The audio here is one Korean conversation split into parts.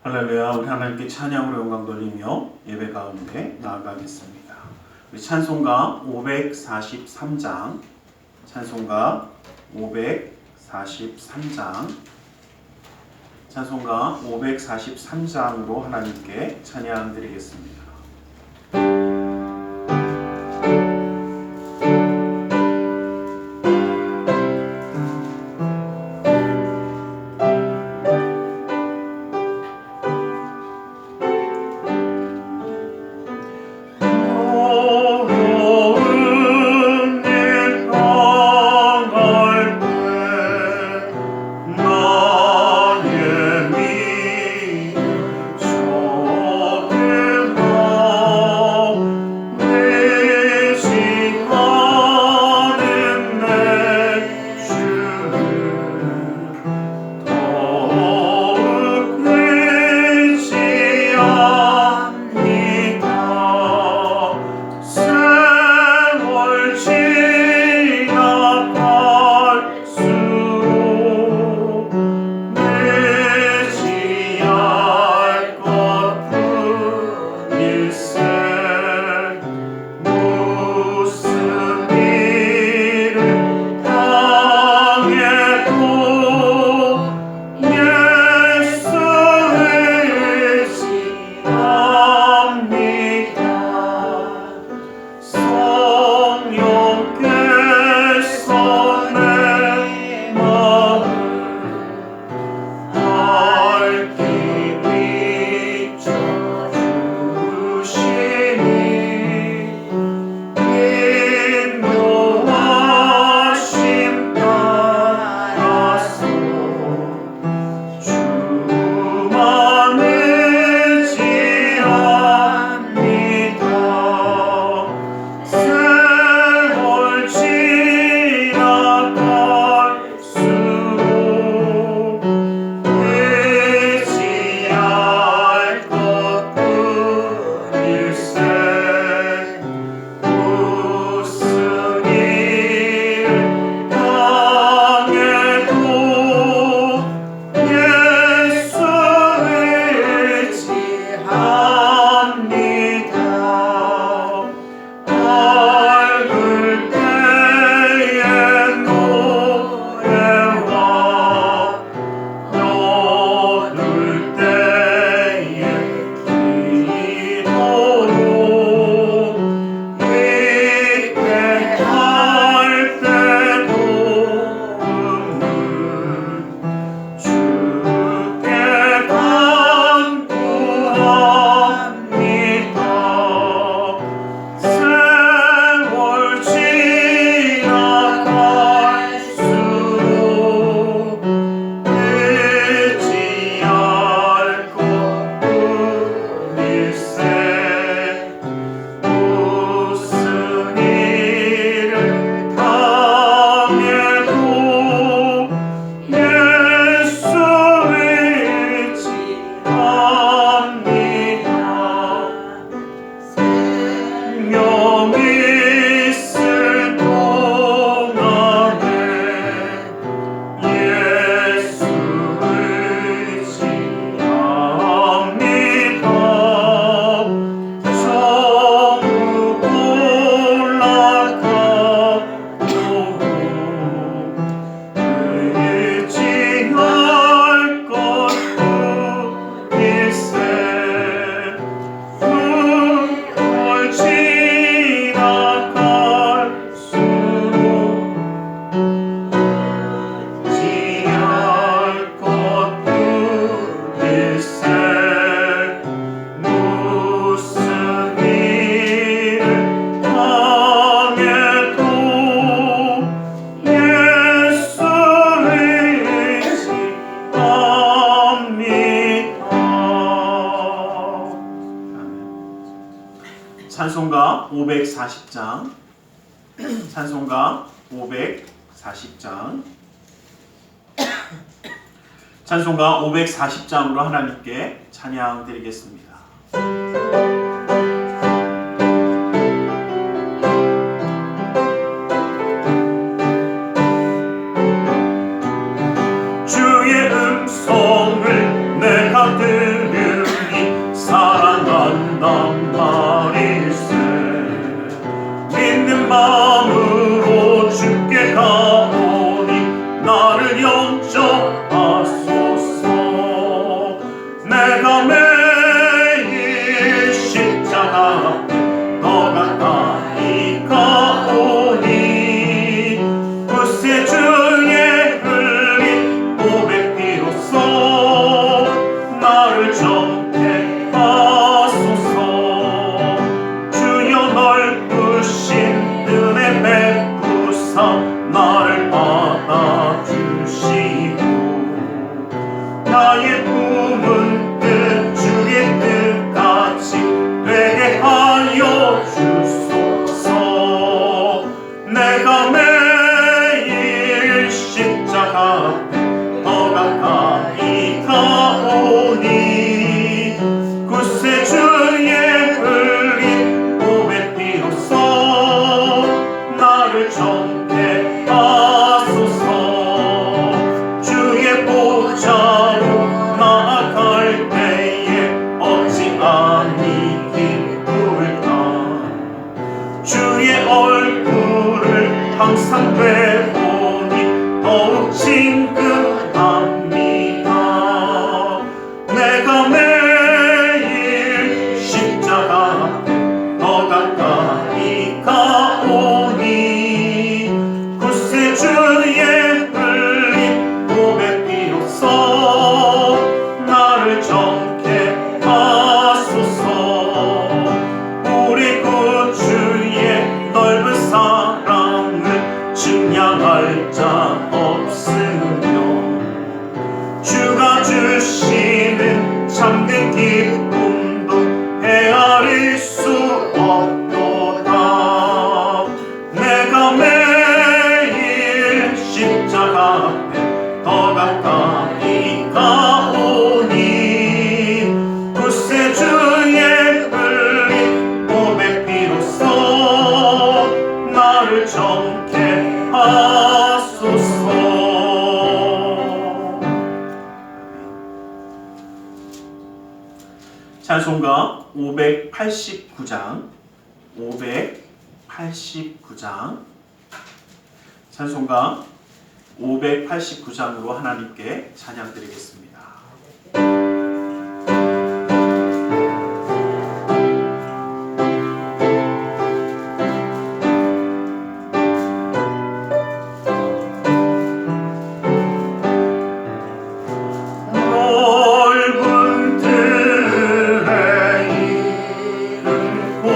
할렐루야. 우리 하나님께 찬양으로 영광 돌리며 예배 가운데 나아가겠습니다. 우리 찬송가 543장, 찬송가 543장으로 하나님께 찬양 드리겠습니다. 찬송가 540장, 찬송가 540장, 찬송가 540장으로 하나님께 찬양 드리겠습니다. 주의 음성을 내가 들으 나를 정케 하소서. 우리 구주의 넓은 사랑을 증량할 자 없으며 주가 주시는 참된 기쁨도 헤아릴 수 없도다. 내가 매일 십자가 앞에 더 가까이 가오니 구세주의 흘린 고백 피로써 나를 정케 하소서. 찬송가 589장 찬송가 589장으로 하나님께 찬양 드리겠습니다. 오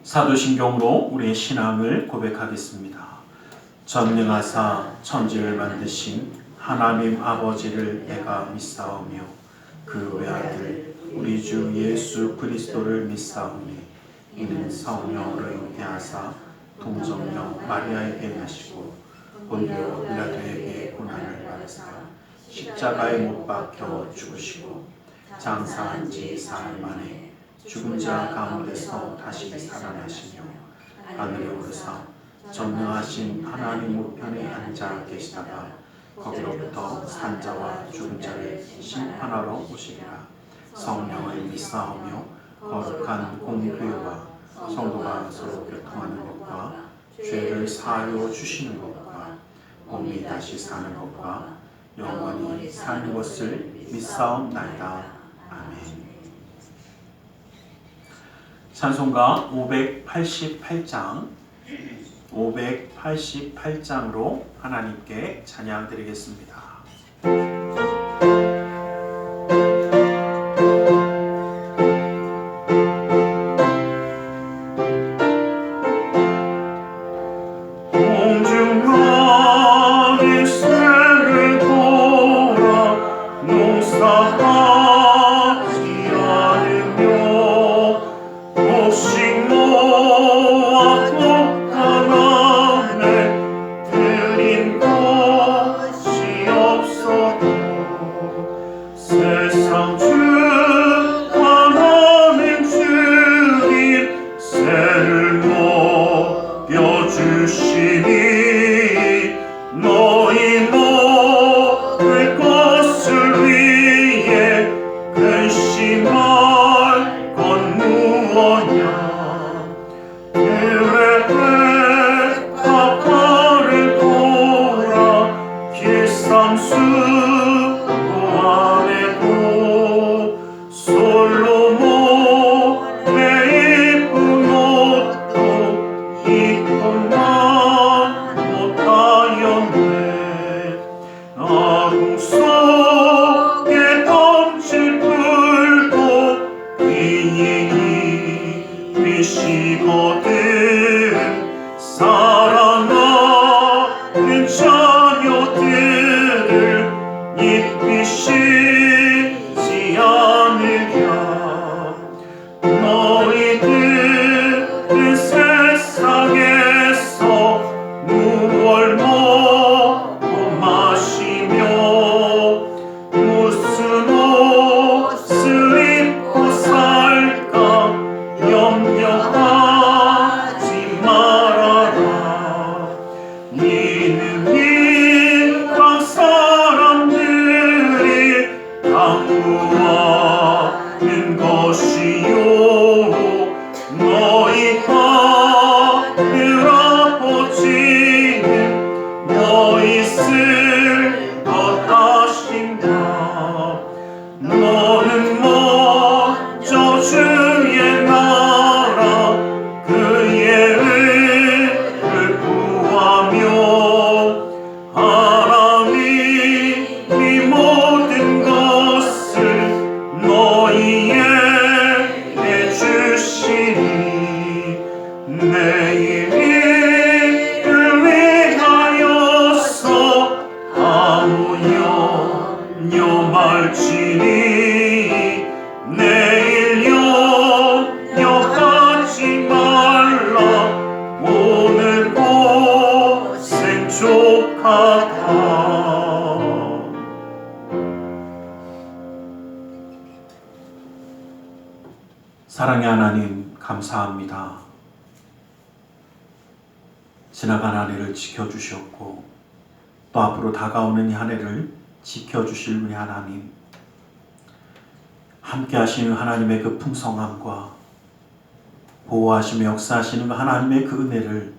사도신경으로 우리의 신앙을 고백하겠습니다. 전능하사 천지를 만드신 하나님 아버지를 내가 믿사오며 그 외아들 우리 주 예수 그리스도를 믿사오니 이는 성령으로 잉태하사 동정녀 마리아에게 나시고 본디오 빌라도에게 고난을 받으사 십자가에 못 박혀 죽으시고 장사한 지 사흘 만에 죽은 자 가운데서 다시 살아나시며 하늘에 오르사 전능하신 하나님 우편에 앉아 계시다가 거기로부터 산자와 죽은 자를 심판하러 오시리라. 성령을 믿사오며 거룩한 공교회와 성도가 서로 교통하는 것과 죄를 사하여 주시는 것과 몸이 다시 사는 것과 영원히 사는 것을 믿사옵나이다. 아멘. 찬송가 588장으로 하나님께 찬양 드리겠습니다. 사랑의 하나님, 감사합니다. 지나간 한 해를 지켜주셨고 또 앞으로 다가오는 이 한 해를 지켜주실 우리 하나님, 함께 하시는 하나님의 그 풍성함과 보호하시며 역사하시는 하나님의 그 은혜를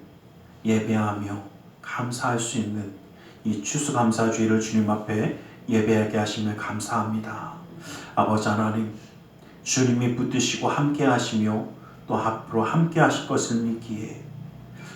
예배하며 감사할 수 있는 이 추수감사주의를 주님 앞에 예배하게 하심을 감사합니다. 아버지 하나님, 주님이 붙드시고 함께 하시며 또 앞으로 함께 하실 것을 믿기에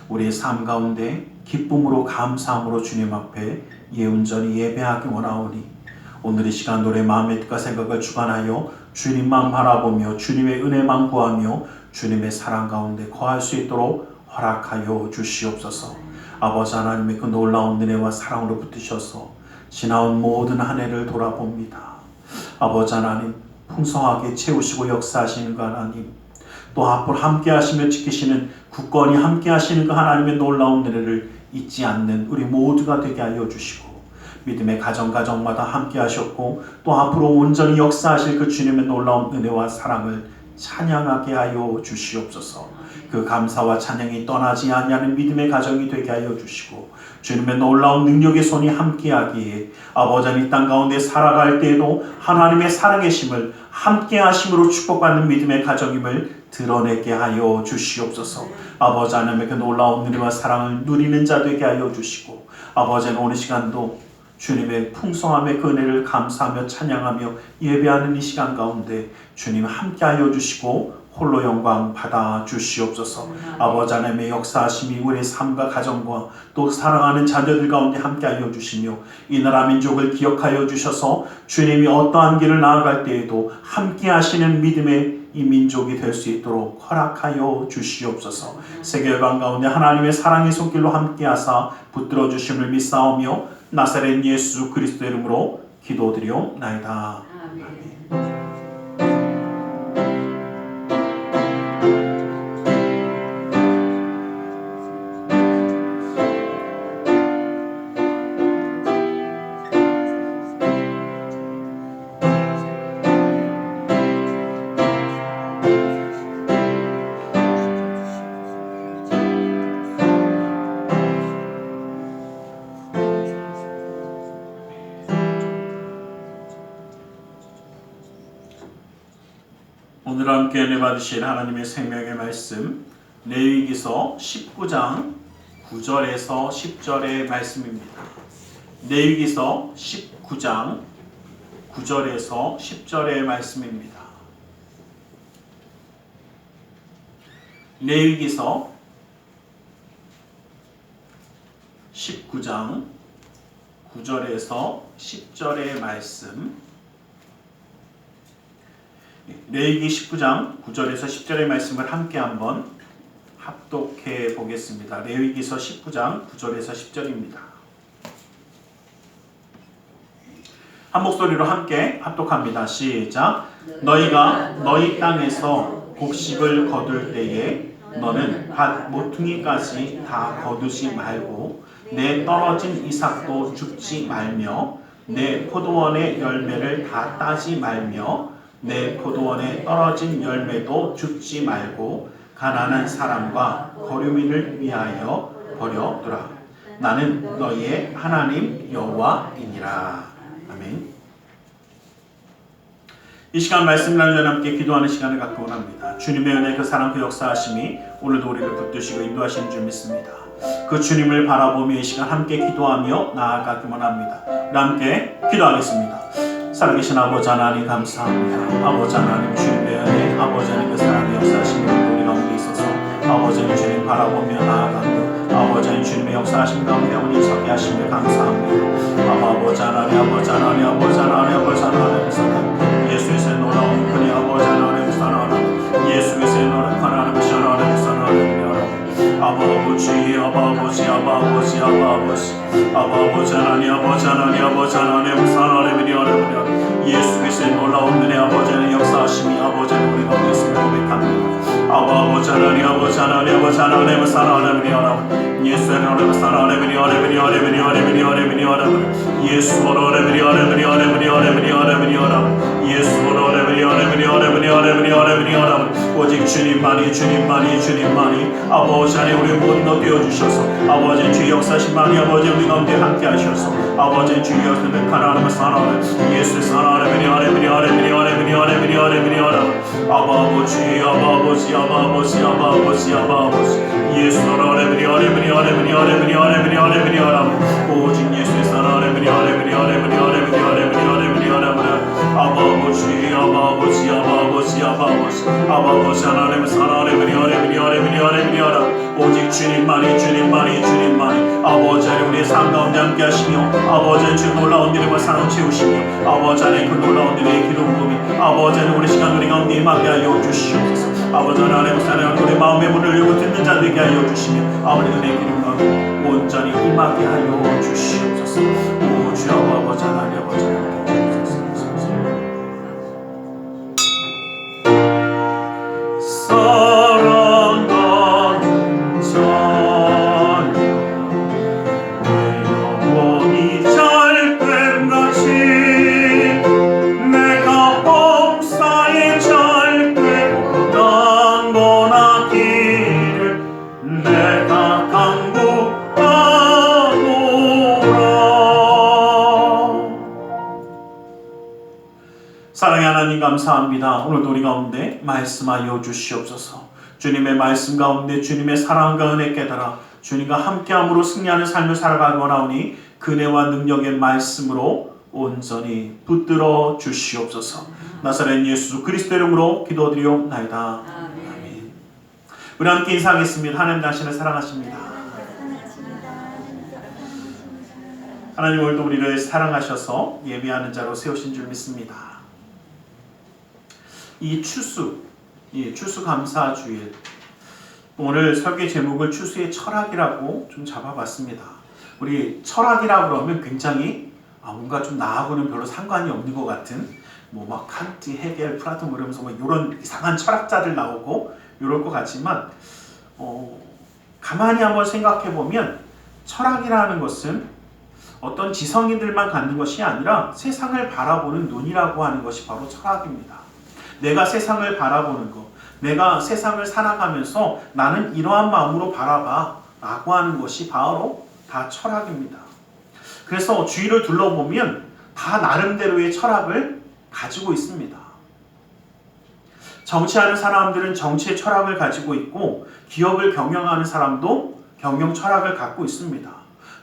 우리의 삶 가운데 기쁨으로 감사함으로 주님 앞에 예운전히 예배하기 원하오니 오늘 이 시간 노래 마음의 뜻과 생각을 주관하여 주님만 바라보며 주님의 은혜만 구하며 주님의 사랑 가운데 거할 수 있도록 허락하여 주시옵소서. 아버지 하나님의 그 놀라운 은혜와 사랑으로 붙드셔서 지나온 모든 한 해를 돌아봅니다. 아버지 하나님, 풍성하게 채우시고 역사하시는 그 하나님, 또 앞으로 함께 하시며 지키시는 굳건히 함께 하시는 그 하나님의 놀라운 은혜를 잊지 않는 우리 모두가 되게 하여 주시고, 믿음의 가정마다 함께 하셨고 또 앞으로 온전히 역사하실 그 주님의 놀라운 은혜와 사랑을 찬양하게 하여 주시옵소서. 그 감사와 찬양이 떠나지 아니하는 믿음의 가정이 되게 하여 주시고, 주님의 놀라운 능력의 손이 함께하기에 아버지 하나님, 이 땅 가운데 살아갈 때에도 하나님의 살아계심을 함께 하심으로 축복받는 믿음의 가정임을 드러내게 하여 주시옵소서. 아버지 하나님의 그 놀라운 은혜와 사랑을 누리는 자 되게 하여 주시고, 아버지 하나님, 오늘 시간도 주님의 풍성함의 그 은혜를 감사하며 찬양하며 예배하는 이 시간 가운데 주님 함께하여 주시고 홀로 영광 받아 주시옵소서. 아버지 하나님의 역사하심이 우리의 삶과 가정과 또 사랑하는 자녀들 가운데 함께하여 주시며 이 나라 민족을 기억하여 주셔서 주님이 어떠한 길을 나아갈 때에도 함께하시는 믿음의 이 민족이 될 수 있도록 허락하여 주시옵소서. 세계여관 가운데 하나님의 사랑의 손길로 함께하사 붙들어 주심을 믿사오며 나사렛 예수 그리스도의 이름으로 기도드리옵나이다. 아멘. 오늘 함께 은혜 받으실 하나님의 생명의 말씀, 레위기서 19장 9절에서 10절의 말씀입니다. 레위기서 19장 9절에서 10절의 말씀입니다. 레위기서 19장 9절에서 10절의 말씀, 레위기 19장 9절에서 10절의 말씀을 함께 한번 합독해 보겠습니다. 레위기서 19장 9절에서 10절입니다. 한 목소리로 함께 합독합니다. 시작. 너희가 너희 땅에서 곡식을 거둘 때에 너는 밭 모퉁이까지 다 거두지 말고 내 떨어진 이삭도 줍지 말며 내 포도원의 열매를 다 따지 말며 내 포도원에 떨어진 열매도 줍지 말고 가난한 사람과 거류민을 위하여 버려두라. 나는 너희의 하나님 여호와이니라. 아멘. 이 시간 말씀 나누며 함께 기도하는 시간을 갖고 원합니다. 주님의 은혜, 그 사랑, 그 역사하심이 오늘도 우리를 붙드시고 인도하시는 줄 믿습니다. 그 주님을 바라보며 이 시간 함께 기도하며 나아가기 원합니다. 우리 함께 기도하겠습니다. 살아계신 아버지 하나님 감사합니다. 아버지 하나님 주님의 은혜, 아버지 하나님 그 사랑의 역사하심이 우리 가운데 있어서 아버지 하나님 주님 바라보며 나아가며 아버지 하나님 주님의 역사하심 가운데 우리 서게 하심을 감사합니다. 아버지 하나님, 아버지 하나님, 아버지 하나님, 아버지 하나님 사랑 예수의 놀라운 분이 아버지 하나님 사랑 예수의 놀라운 하나님 사랑 사랑 아버지 아버지 아버지 아버지 아버지 하나님 아버지 하나님 아버지 하나님 사랑하는 여러분 예수께서의 놀라운 은혜 아버지 하나님 역사하심이 아버지 우리 가운데 있음을 고백합니다. 아버지 하나님 아버지 하나님 아버지 하나님 사랑하는 여러분 예수의 하나님 사랑하는 여러분 예수 하나님 여러분 예수 여러분 오직 주님만이 주님만이 주님만이 아버지 하나님 우리 모든 것 되어주셔서 아버지 주 역사심만이 아버지 우리 가운데 함께 하셔서 아버지 주 역사는 하나님을 사랑하는 예수 사랑하는 아버지 아버지 아버지 아버지 아버지 예수 사랑하는 오직 예수의 사랑하는 아버지 아버지 아버지 아버지 하나님의 사랑하라 오직 주님만이 아버지 하나님 우리의 삶 가운데 함께 하시며 아버지 하나님 주 놀라운 일과 사랑 채우시며 아버지 하나님 그 놀라운 일의 기름 부음이 아버지 하나님 우리 시간 우리 가운데 임하게 하여 주시옵소서. 아버지 하나님 사랑하는 우리 마음의 문을 열고 듣는 자 되게 하여 주시며 아버지 은혜의 기름과 온전히 임하게 하여 주시옵소서. 오 주여 아버지 하나님 아버지 하나님 사랑의 하나님 감사합니다. 오늘도 우리 가운데 말씀하여 주시옵소서. 주님의 말씀 가운데 주님의 사랑과 은혜 깨달아 주님과 함께함으로 승리하는 삶을 살아가기 원하오니 그네와 능력의 말씀으로 온전히 붙들어 주시옵소서. 나사렛 예수 그리스도 이름으로 기도드리옵나이다. 아멘. 우리 함께 인사하겠습니다. 하나님 당신을 사랑하십니다. 하나님 오늘도 우리를 사랑하셔서 예배하는 자로 세우신 줄 믿습니다. 이 추수감사주일, 오늘 설교 제목을 추수의 철학이라고 좀 잡아봤습니다. 우리 철학이라고 그러면 굉장히 뭔가 좀 나하고는 별로 상관이 없는 것 같은 막 칸트, 헤겔, 플라톤 이러면서 이런 이상한 철학자들 나오고 이럴 것 같지만 가만히 한번 생각해 보면 철학이라는 것은 어떤 지성인들만 갖는 것이 아니라 세상을 바라보는 눈이라고 하는 것이 바로 철학입니다. 내가 세상을 바라보는 것, 내가 세상을 살아가면서 나는 이러한 마음으로 바라봐 라고 하는 것이 바로 다 철학입니다. 그래서 주위를 둘러보면 다 나름대로의 철학을 가지고 있습니다. 정치하는 사람들은 정치의 철학을 가지고 있고 기업을 경영하는 사람도 경영 철학을 갖고 있습니다.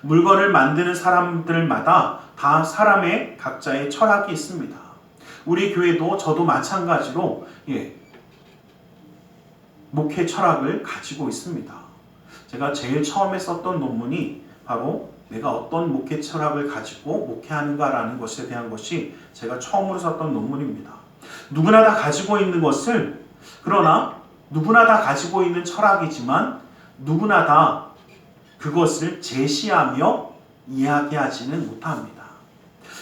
물건을 만드는 사람들마다 다 사람의 각자의 철학이 있습니다. 우리 교회도 저도 마찬가지로 목회 철학을 가지고 있습니다. 제가 제일 처음에 썼던 논문이 바로 내가 어떤 목회 철학을 가지고 목회하는가라는 것에 대한 것이 제가 처음으로 썼던 논문입니다. 누구나 다 가지고 있는 것을, 그러나 누구나 다 가지고 있는 철학이지만 누구나 다 그것을 제시하며 이야기하지는 못합니다.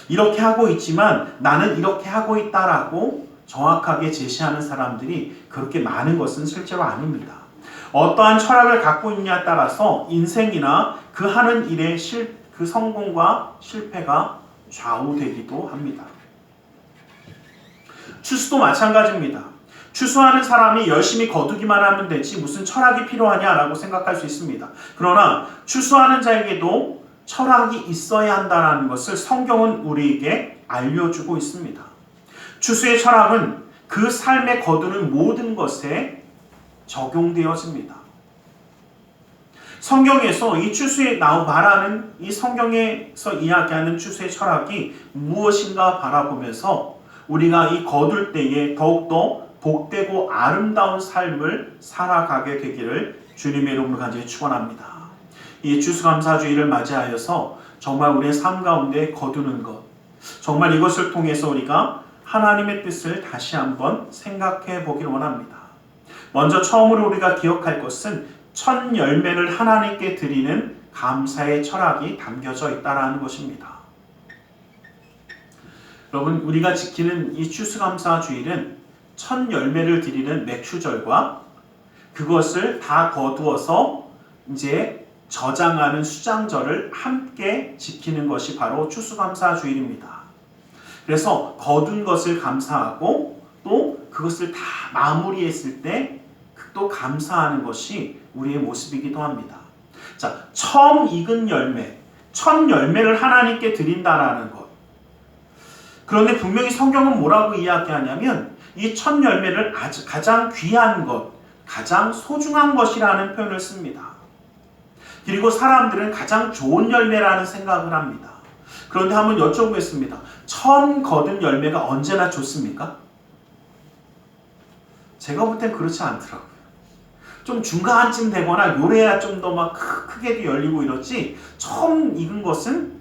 이렇게 하고 있지만 나는 이렇게 하고 있다라고 정확하게 제시하는 사람들이 그렇게 많은 것은 실제로 아닙니다. 어떠한 철학을 갖고 있냐에 따라서 인생이나 그 하는 일의 그 성공과 실패가 좌우되기도 합니다. 추수도 마찬가지입니다. 추수하는 사람이 열심히 거두기만 하면 되지 무슨 철학이 필요하냐라고 생각할 수 있습니다. 그러나 추수하는 자에게도 철학이 있어야 한다는 것을 성경은 우리에게 알려주고 있습니다. 추수의 철학은 그 삶에 거두는 모든 것에 적용되어집니다. 성경에서 이 추수에 말하는 이 성경에서 이야기하는 추수의 철학이 무엇인가 바라보면서 우리가 이 거둘 때에 더욱더 복되고 아름다운 삶을 살아가게 되기를 주님의 이름으로 간절히 축원합니다. 이 추수감사주의를 맞이하여서 정말 우리의 삶 가운데 거두는 것, 정말 이것을 통해서 우리가 하나님의 뜻을 다시 한번 생각해 보기를 원합니다. 먼저 처음으로 우리가 기억할 것은 첫 열매를 하나님께 드리는 감사의 철학이 담겨져 있다는 것입니다. 여러분, 우리가 지키는 이 추수감사주일은 첫 열매를 드리는 맥추절과 그것을 다 거두어서 이제 저장하는 수장절을 함께 지키는 것이 바로 추수감사주일입니다. 그래서 거둔 것을 감사하고 또 그것을 다 마무리했을 때 또 감사하는 것이 우리의 모습이기도 합니다. 자, 처음 익은 열매, 첫 열매를 하나님께 드린다라는 것. 그런데 분명히 성경은 뭐라고 이야기하냐면 이 첫 열매를 가장 귀한 것, 가장 소중한 것이라는 표현을 씁니다. 그리고 사람들은 가장 좋은 열매라는 생각을 합니다. 그런데 한번 여쭤보겠습니다. 처음 거둔 열매가 언제나 좋습니까? 제가 볼 땐 그렇지 않더라고요. 좀 중간쯤 되거나 요래야 좀 더 막 크게도 열리고 이러지, 처음 익은 것은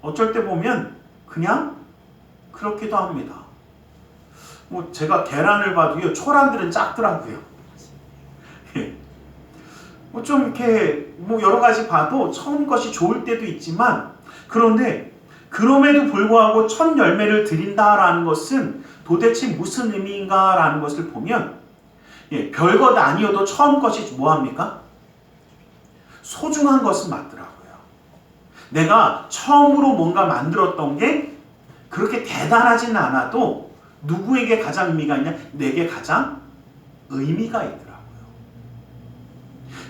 어쩔 때 보면 그냥 그렇기도 합니다. 뭐 제가 계란을 봐도요, 초란들은 작더라고요. 뭐 좀 이렇게 뭐 여러 가지 봐도 처음 것이 좋을 때도 있지만, 그런데 그럼에도 불구하고 첫 열매를 드린다라는 것은 도대체 무슨 의미인가라는 것을 보면, 별것 아니어도 처음 것이 뭐합니까? 소중한 것은 맞더라고요. 내가 처음으로 뭔가 만들었던 게 그렇게 대단하진 않아도 누구에게 가장 의미가 있냐? 내게 가장 의미가 있더라고요.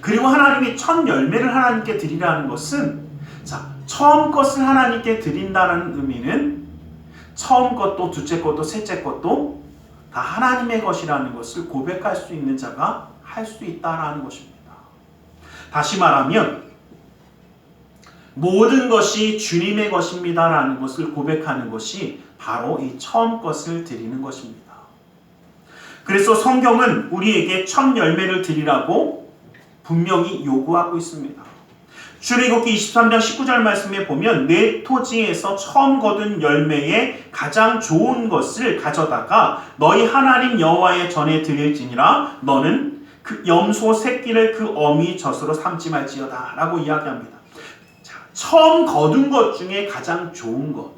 그리고 하나님이 첫 열매를 하나님께 드리라는 것은, 자, 처음 것을 하나님께 드린다는 의미는 처음 것도 둘째 것도 셋째 것도 다 하나님의 것이라는 것을 고백할 수 있는 자가 할 수 있다라는 것입니다. 다시 말하면 모든 것이 주님의 것입니다라는 것을 고백하는 것이 바로 이 처음 것을 드리는 것입니다. 그래서 성경은 우리에게 첫 열매를 드리라고 분명히 요구하고 있습니다. 출애굽기 23장 19절 말씀에 보면 내 토지에서 처음 거둔 열매의 가장 좋은 것을 가져다가 너희 하나님 여호와의 전에 드릴지니라. 너는 그 염소 새끼를 그 어미 젖으로 삼지 말지어다 라고 이야기합니다. 자, 처음 거둔 것 중에 가장 좋은 것,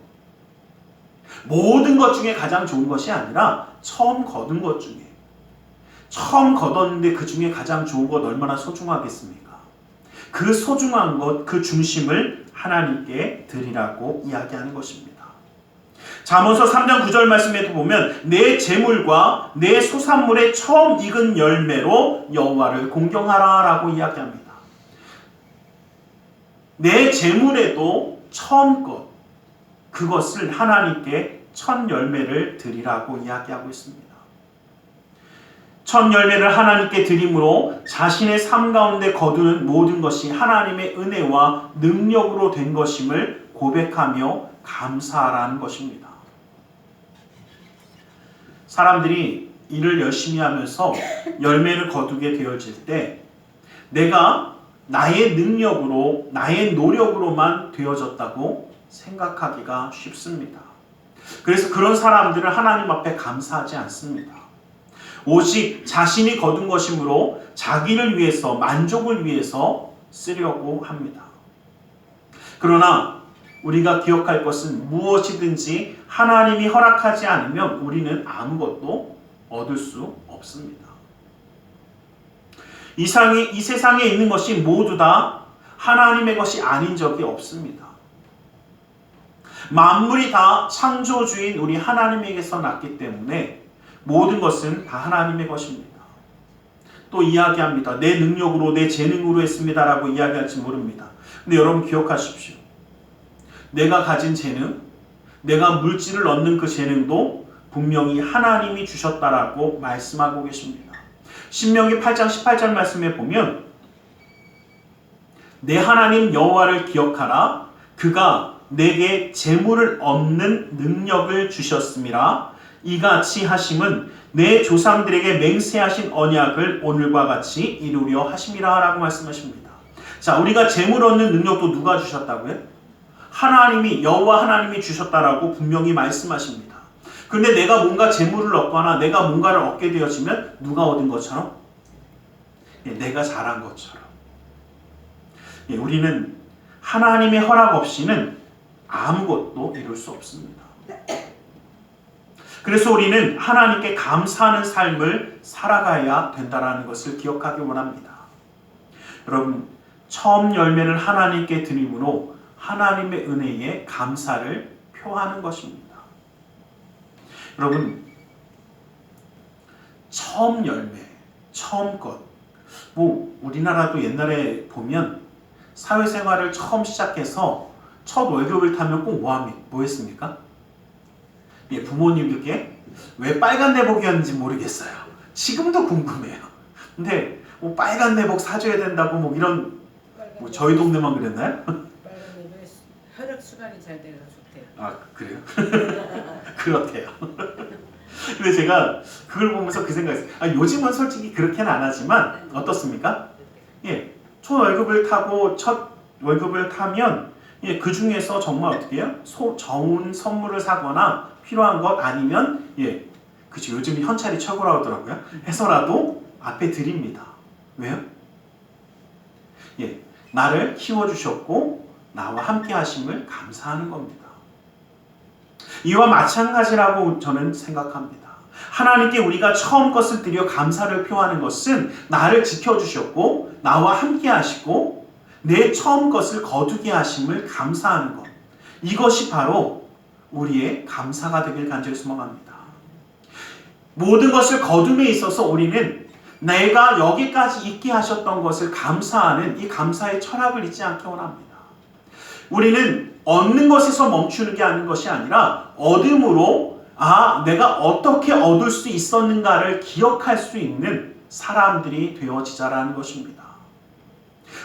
모든 것 중에 가장 좋은 것이 아니라 처음 거둔 것 중에, 처음 거뒀는데 그 중에 가장 좋은 것 얼마나 소중하겠습니까? 그 소중한 것, 그 중심을 하나님께 드리라고 이야기하는 것입니다. 잠언서 3장 9절 말씀에도 보면 내 재물과 내 소산물의 처음 익은 열매로 여호와를 공경하라 라고 이야기합니다. 내 재물에도 처음 것, 그것을 하나님께 첫 열매를 드리라고 이야기하고 있습니다. 첫 열매를 하나님께 드림으로 자신의 삶 가운데 거두는 모든 것이 하나님의 은혜와 능력으로 된 것임을 고백하며 감사하라는 것입니다. 사람들이 일을 열심히 하면서 열매를 거두게 되어질 때 내가 나의 능력으로, 나의 노력으로만 되어졌다고 생각하기가 쉽습니다. 그래서 그런 사람들은 하나님 앞에 감사하지 않습니다. 오직 자신이 거둔 것이므로 자기를 위해서, 만족을 위해서 쓰려고 합니다. 그러나 우리가 기억할 것은 무엇이든지 하나님이 허락하지 않으면 우리는 아무것도 얻을 수 없습니다. 이 세상에 있는 것이 모두 다 하나님의 것이 아닌 적이 없습니다. 만물이 다 창조주인 우리 하나님에게서 났기 때문에 모든 것은 다 하나님의 것입니다. 또 이야기합니다. 내 능력으로, 내 재능으로 했습니다라고 이야기할지 모릅니다. 근데 여러분 기억하십시오. 내가 가진 재능, 내가 물질을 얻는 그 재능도 분명히 하나님이 주셨다라고 말씀하고 계십니다. 신명기 8장 18절 말씀에 보면 내 하나님 여호와를 기억하라. 그가 내게 재물을 얻는 능력을 주셨음이라. 이같이 하심은 내 조상들에게 맹세하신 언약을 오늘과 같이 이루려 하심이라 라고 말씀하십니다. 자, 우리가 재물 얻는 능력도 누가 주셨다고요? 하나님이, 여호와 하나님이 주셨다라고 분명히 말씀하십니다. 그런데 내가 뭔가 재물을 얻거나 내가 뭔가를 얻게 되어지면 누가 얻은 것처럼? 내가 잘한 것처럼. 우리는 하나님의 허락 없이는 아무것도 이룰 수 없습니다. 그래서 우리는 하나님께 감사하는 삶을 살아가야 된다는 것을 기억하기 원합니다. 여러분, 처음 열매를 하나님께 드림으로 하나님의 은혜에 감사를 표하는 것입니다. 여러분, 처음 열매, 처음 것. 우리나라도 옛날에 보면 사회생활을 처음 시작해서 첫 월급을 타면 꼭 뭐 했습니까? 부모님들께 왜 빨간 내복이었는지 모르겠어요. 지금도 궁금해요. 근데 빨간 내복 사줘야 된다고 이런 저희 동네만 그랬나요? 빨간 내복에 혈액순환이 잘 돼서 좋대요. 아, 그래요? 그렇대요. 근데 제가 그걸 보면서 그 생각했어요. 요즘은 솔직히 그렇게는 안 하지만 어떻습니까? 예, 첫 월급을 타고 첫 월급을 타면 예, 그 중에서 정말 어떻게 해요? 좋은 선물을 사거나 필요한 것 아니면 예, 그치 요즘 현찰이 최고라고 하더라고요. 해서라도 앞에 드립니다. 왜요? 예, 나를 키워주셨고 나와 함께 하심을 감사하는 겁니다. 이와 마찬가지라고 저는 생각합니다. 하나님께 우리가 처음 것을 드려 감사를 표하는 것은 나를 지켜주셨고 나와 함께 하시고 내 처음 것을 거두게 하심을 감사하는 것. 이것이 바로 우리의 감사가 되길 간절히 소망합니다. 모든 것을 거둠에 있어서 우리는 내가 여기까지 있게 하셨던 것을 감사하는 이 감사의 철학을 잊지 않기 원합니다. 우리는 얻는 것에서 멈추는 게 아닌 것이 아니라 얻음으로 내가 어떻게 얻을 수 있었는가를 기억할 수 있는 사람들이 되어지자라는 것입니다.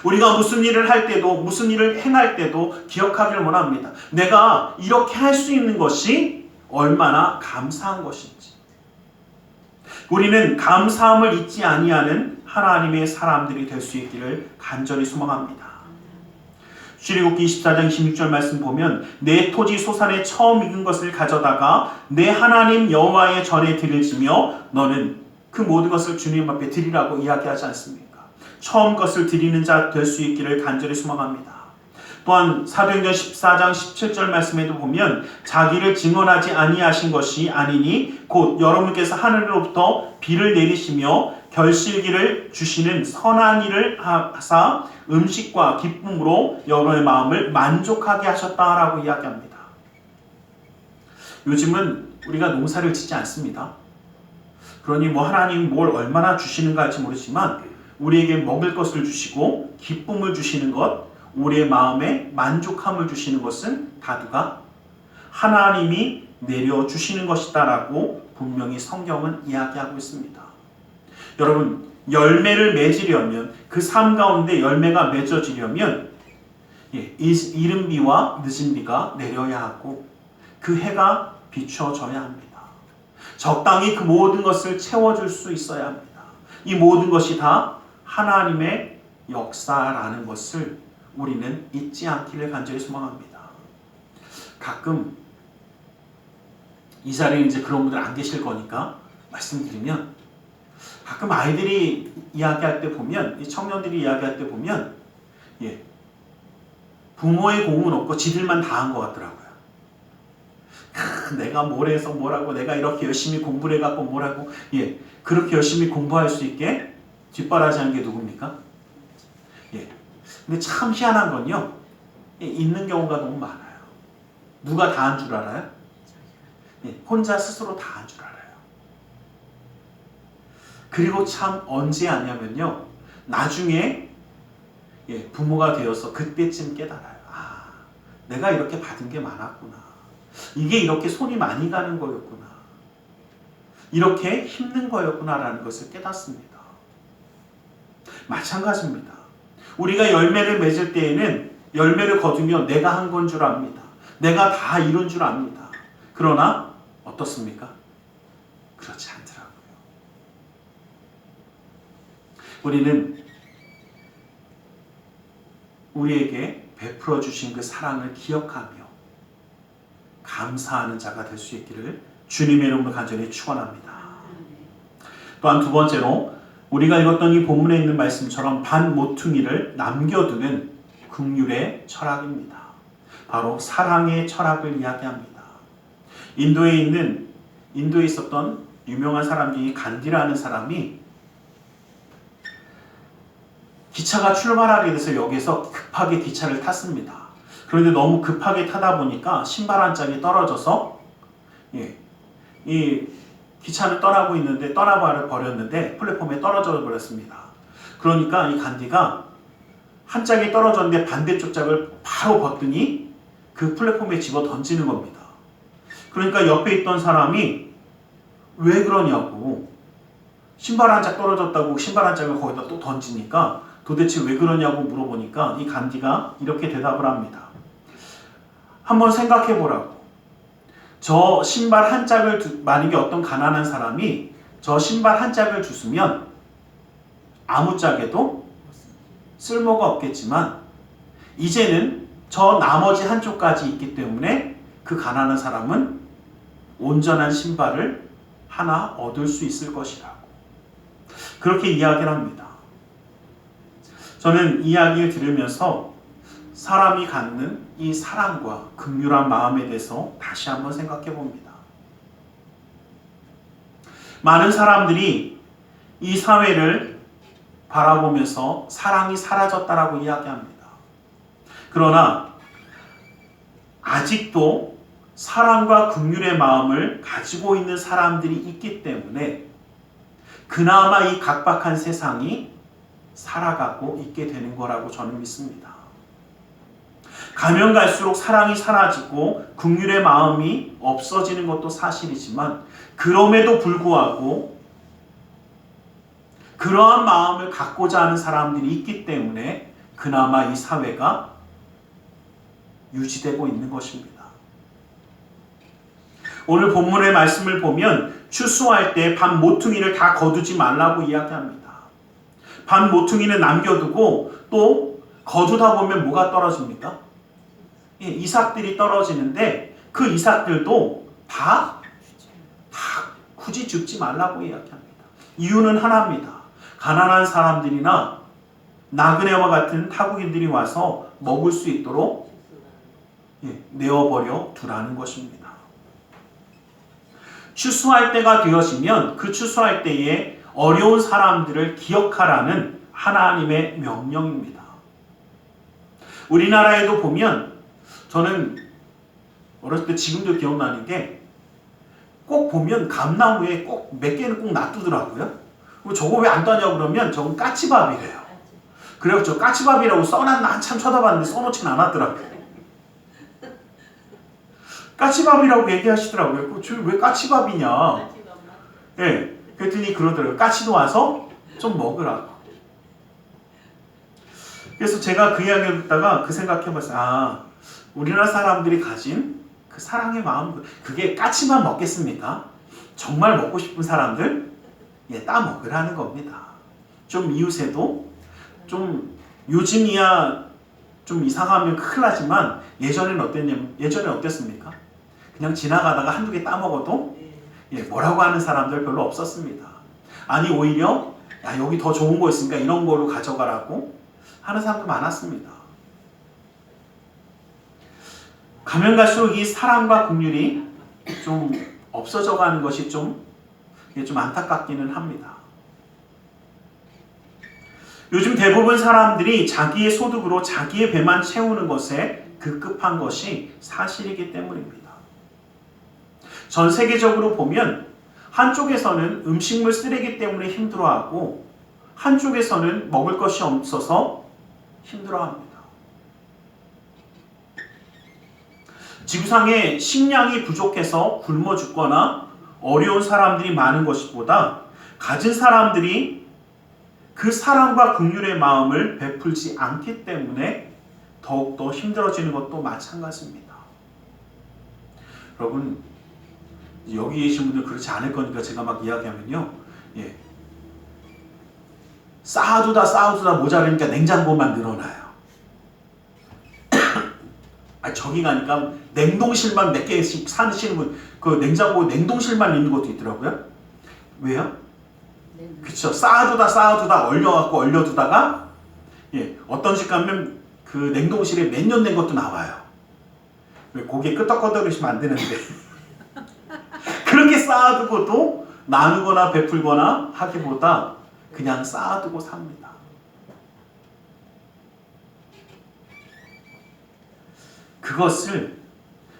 우리가 무슨 일을 할 때도 무슨 일을 행할 때도 기억하기를 원합니다. 내가 이렇게 할 수 있는 것이 얼마나 감사한 것인지. 우리는 감사함을 잊지 아니하는 하나님의 사람들이 될 수 있기를 간절히 소망합니다. 출애굽기 24장 26절 말씀 보면 내 토지 소산에 처음 익은 것을 가져다가 내 하나님 여호와의 전에 드리지며 너는 그 모든 것을 주님 앞에 드리라고 이야기하지 않습니까? 처음 것을 드리는 자 될 수 있기를 간절히 소망합니다. 또한 사도행전 14장 17절 말씀에도 보면 자기를 증언하지 아니하신 것이 아니니 곧 여러분께서 하늘로부터 비를 내리시며 결실기를 주시는 선한 일을 하사 음식과 기쁨으로 여러분의 마음을 만족하게 하셨다라고 이야기합니다. 요즘은 우리가 농사를 짓지 않습니다. 그러니 하나님이 뭘 얼마나 주시는가 할지 모르지만 우리에게 먹을 것을 주시고 기쁨을 주시는 것, 우리의 마음에 만족함을 주시는 것은 다 누가? 하나님이 내려주시는 것이다라고 분명히 성경은 이야기하고 있습니다. 여러분, 열매를 맺으려면 그 삶 가운데 열매가 맺어지려면 이른 비와 늦은 비가 내려야 하고 그 해가 비춰져야 합니다. 적당히 그 모든 것을 채워줄 수 있어야 합니다. 이 모든 것이 다 하나님의 역사라는 것을 우리는 잊지 않기를 간절히 소망합니다. 가끔 이 자리에 이제 그런 분들 안 계실 거니까 말씀드리면 가끔 아이들이 이야기할 때 보면 이 청년들이 이야기할 때 보면 부모의 공은 없고 지들만 다 한 것 같더라고요. 내가 뭘 해서 뭐라고 내가 이렇게 열심히 공부를 해갖고 뭐라고 그렇게 열심히 공부할 수 있게 뒷바라지하는 게 누굽니까? 근데 참 희한한 건요. 있는 경우가 너무 많아요. 누가 다 한 줄 알아요? 혼자 스스로 다 한 줄 알아요. 그리고 참 언제 아냐면요. 나중에 부모가 되어서 그때쯤 깨달아요. 내가 이렇게 받은 게 많았구나. 이게 이렇게 손이 많이 가는 거였구나. 이렇게 힘든 거였구나라는 것을 깨닫습니다. 마찬가지입니다. 우리가 열매를 맺을 때에는 열매를 거두며 내가 한 건 줄 압니다. 내가 다 이룬 줄 압니다. 그러나 어떻습니까? 그렇지 않더라고요. 우리는 우리에게 베풀어 주신 그 사랑을 기억하며 감사하는 자가 될 수 있기를 주님의 이름으로 간절히 축원합니다. 또한 두 번째로 우리가 읽었던 이 본문에 있는 말씀처럼 반 모퉁이를 남겨두는 긍휼의 철학입니다. 바로 사랑의 철학을 이야기합니다. 인도에 있었던 유명한 사람 중에 간디라는 사람이 기차가 출발하게 돼서 역에서 급하게 기차를 탔습니다. 그런데 너무 급하게 타다 보니까 신발 한 짝이 떨어져서 이 기차는 떠나버렸는데 플랫폼에 떨어져 버렸습니다. 그러니까 이 간디가 한 짝이 떨어졌는데 반대쪽 짝을 바로 벗더니 그 플랫폼에 집어 던지는 겁니다. 그러니까 옆에 있던 사람이 왜 그러냐고, 신발 한 짝 떨어졌다고 신발 한 짝을 거기다 또 던지니까 도대체 왜 그러냐고 물어보니까 이 간디가 이렇게 대답을 합니다. 한번 생각해 보라고. 저 신발 한 짝을 만약에 어떤 가난한 사람이 저 신발 한 짝을 주스면 아무짝에도 쓸모가 없겠지만 이제는 저 나머지 한쪽까지 있기 때문에 그 가난한 사람은 온전한 신발을 하나 얻을 수 있을 것이라고 그렇게 이야기를 합니다. 저는 이야기를 들으면서 사람이 갖는 이 사랑과 긍휼한 마음에 대해서 다시 한번 생각해 봅니다. 많은 사람들이 이 사회를 바라보면서 사랑이 사라졌다라고 이야기합니다. 그러나 아직도 사랑과 긍휼의 마음을 가지고 있는 사람들이 있기 때문에 그나마 이 각박한 세상이 살아가고 있게 되는 거라고 저는 믿습니다. 가면 갈수록 사랑이 사라지고 긍휼의 마음이 없어지는 것도 사실이지만 그럼에도 불구하고 그러한 마음을 갖고자 하는 사람들이 있기 때문에 그나마 이 사회가 유지되고 있는 것입니다. 오늘 본문의 말씀을 보면 추수할 때 반 모퉁이를 다 거두지 말라고 이야기합니다. 반 모퉁이는 남겨두고 또 거두다 보면 뭐가 떨어집니까? 이삭들이 떨어지는데 그 이삭들도 다 굳이 줍지 말라고 이야기합니다. 이유는 하나입니다. 가난한 사람들이나 나그네와 같은 타국인들이 와서 먹을 수 있도록 내어버려 두라는 것입니다. 추수할 때가 되어지면 그 추수할 때에 어려운 사람들을 기억하라는 하나님의 명령입니다. 우리나라에도 보면 저는 어렸을 때 지금도 기억나는 게 꼭 보면 감나무에 꼭 몇 개는 꼭 놔두더라고요. 저거 왜 안 따냐고 그러면 저건 까치밥이래요. 그래서 저 까치밥이라고 써놨나 한참 쳐다봤는데 써놓진 않았더라고요. 까치밥이라고 얘기하시더라고요. 왜 까치밥이냐. 예, 그랬더니 그러더라고요. 까치도 와서 좀 먹으라고. 그래서 제가 그 이야기를 듣다가 그 생각해봤어요. 아, 우리나라 사람들이 가진 그 사랑의 마음, 그게 까치만 먹겠습니까? 정말 먹고 싶은 사람들 따 먹으라는 겁니다. 좀 이웃에도 좀 요즘이야 좀 이상하면 큰일 나지만 예전에 어땠습니까? 그냥 지나가다가 한두 개 따 먹어도 뭐라고 하는 사람들 별로 없었습니다. 아니 오히려 야, 여기 더 좋은 거 있으니까 이런 거로 가져가라고 하는 사람도 많았습니다. 가면 갈수록 이 사랑과 긍휼이 좀 없어져 가는 것이 좀 안타깝기는 합니다. 요즘 대부분 사람들이 자기의 소득으로 자기의 배만 채우는 것에 급급한 것이 사실이기 때문입니다. 전 세계적으로 보면 한쪽에서는 음식물 쓰레기 때문에 힘들어하고 한쪽에서는 먹을 것이 없어서 힘들어합니다. 지구상에 식량이 부족해서 굶어 죽거나 어려운 사람들이 많은 것보다 가진 사람들이 그 사랑과 긍휼의 마음을 베풀지 않기 때문에 더욱더 힘들어지는 것도 마찬가지입니다. 여러분, 여기 계신 분들 그렇지 않을 거니까 제가 막 이야기하면요. 쌓아두다 모자라니까 냉장고만 늘어나요. 저기 가니까 냉동실만 몇 개씩 사시는 분, 그 냉장고 냉동실만 있는 것도 있더라고요. 왜요? 그쵸. 쌓아두다 얼려두다가 어떤 집 가면 그 냉동실에 몇 년 된 것도 나와요. 왜 고개 끄덕끄덕이시면 안 되는데 그렇게 쌓아두고도 나누거나 베풀거나 하기보다 그냥 쌓아두고 삽니다. 그것을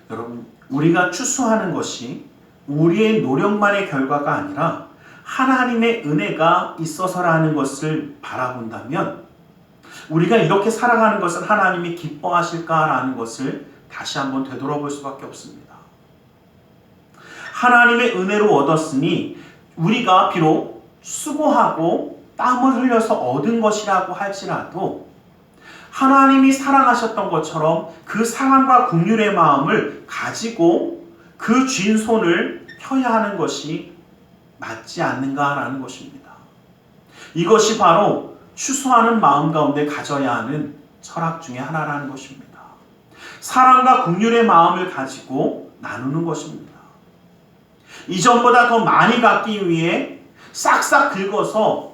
여러분 우리가 추수하는 것이 우리의 노력만의 결과가 아니라 하나님의 은혜가 있어서라는 것을 바라본다면 우리가 이렇게 살아가는 것을 하나님이 기뻐하실까라는 것을 다시 한번 되돌아볼 수밖에 없습니다. 하나님의 은혜로 얻었으니 우리가 비록 수고하고 땀을 흘려서 얻은 것이라고 할지라도 하나님이 사랑하셨던 것처럼 그 사랑과 긍휼의 마음을 가지고 그 쥔 손을 펴야 하는 것이 맞지 않는가라는 것입니다. 이것이 바로 추수하는 마음 가운데 가져야 하는 철학 중에 하나라는 것입니다. 사랑과 긍휼의 마음을 가지고 나누는 것입니다. 이전보다 더 많이 갖기 위해 싹싹 긁어서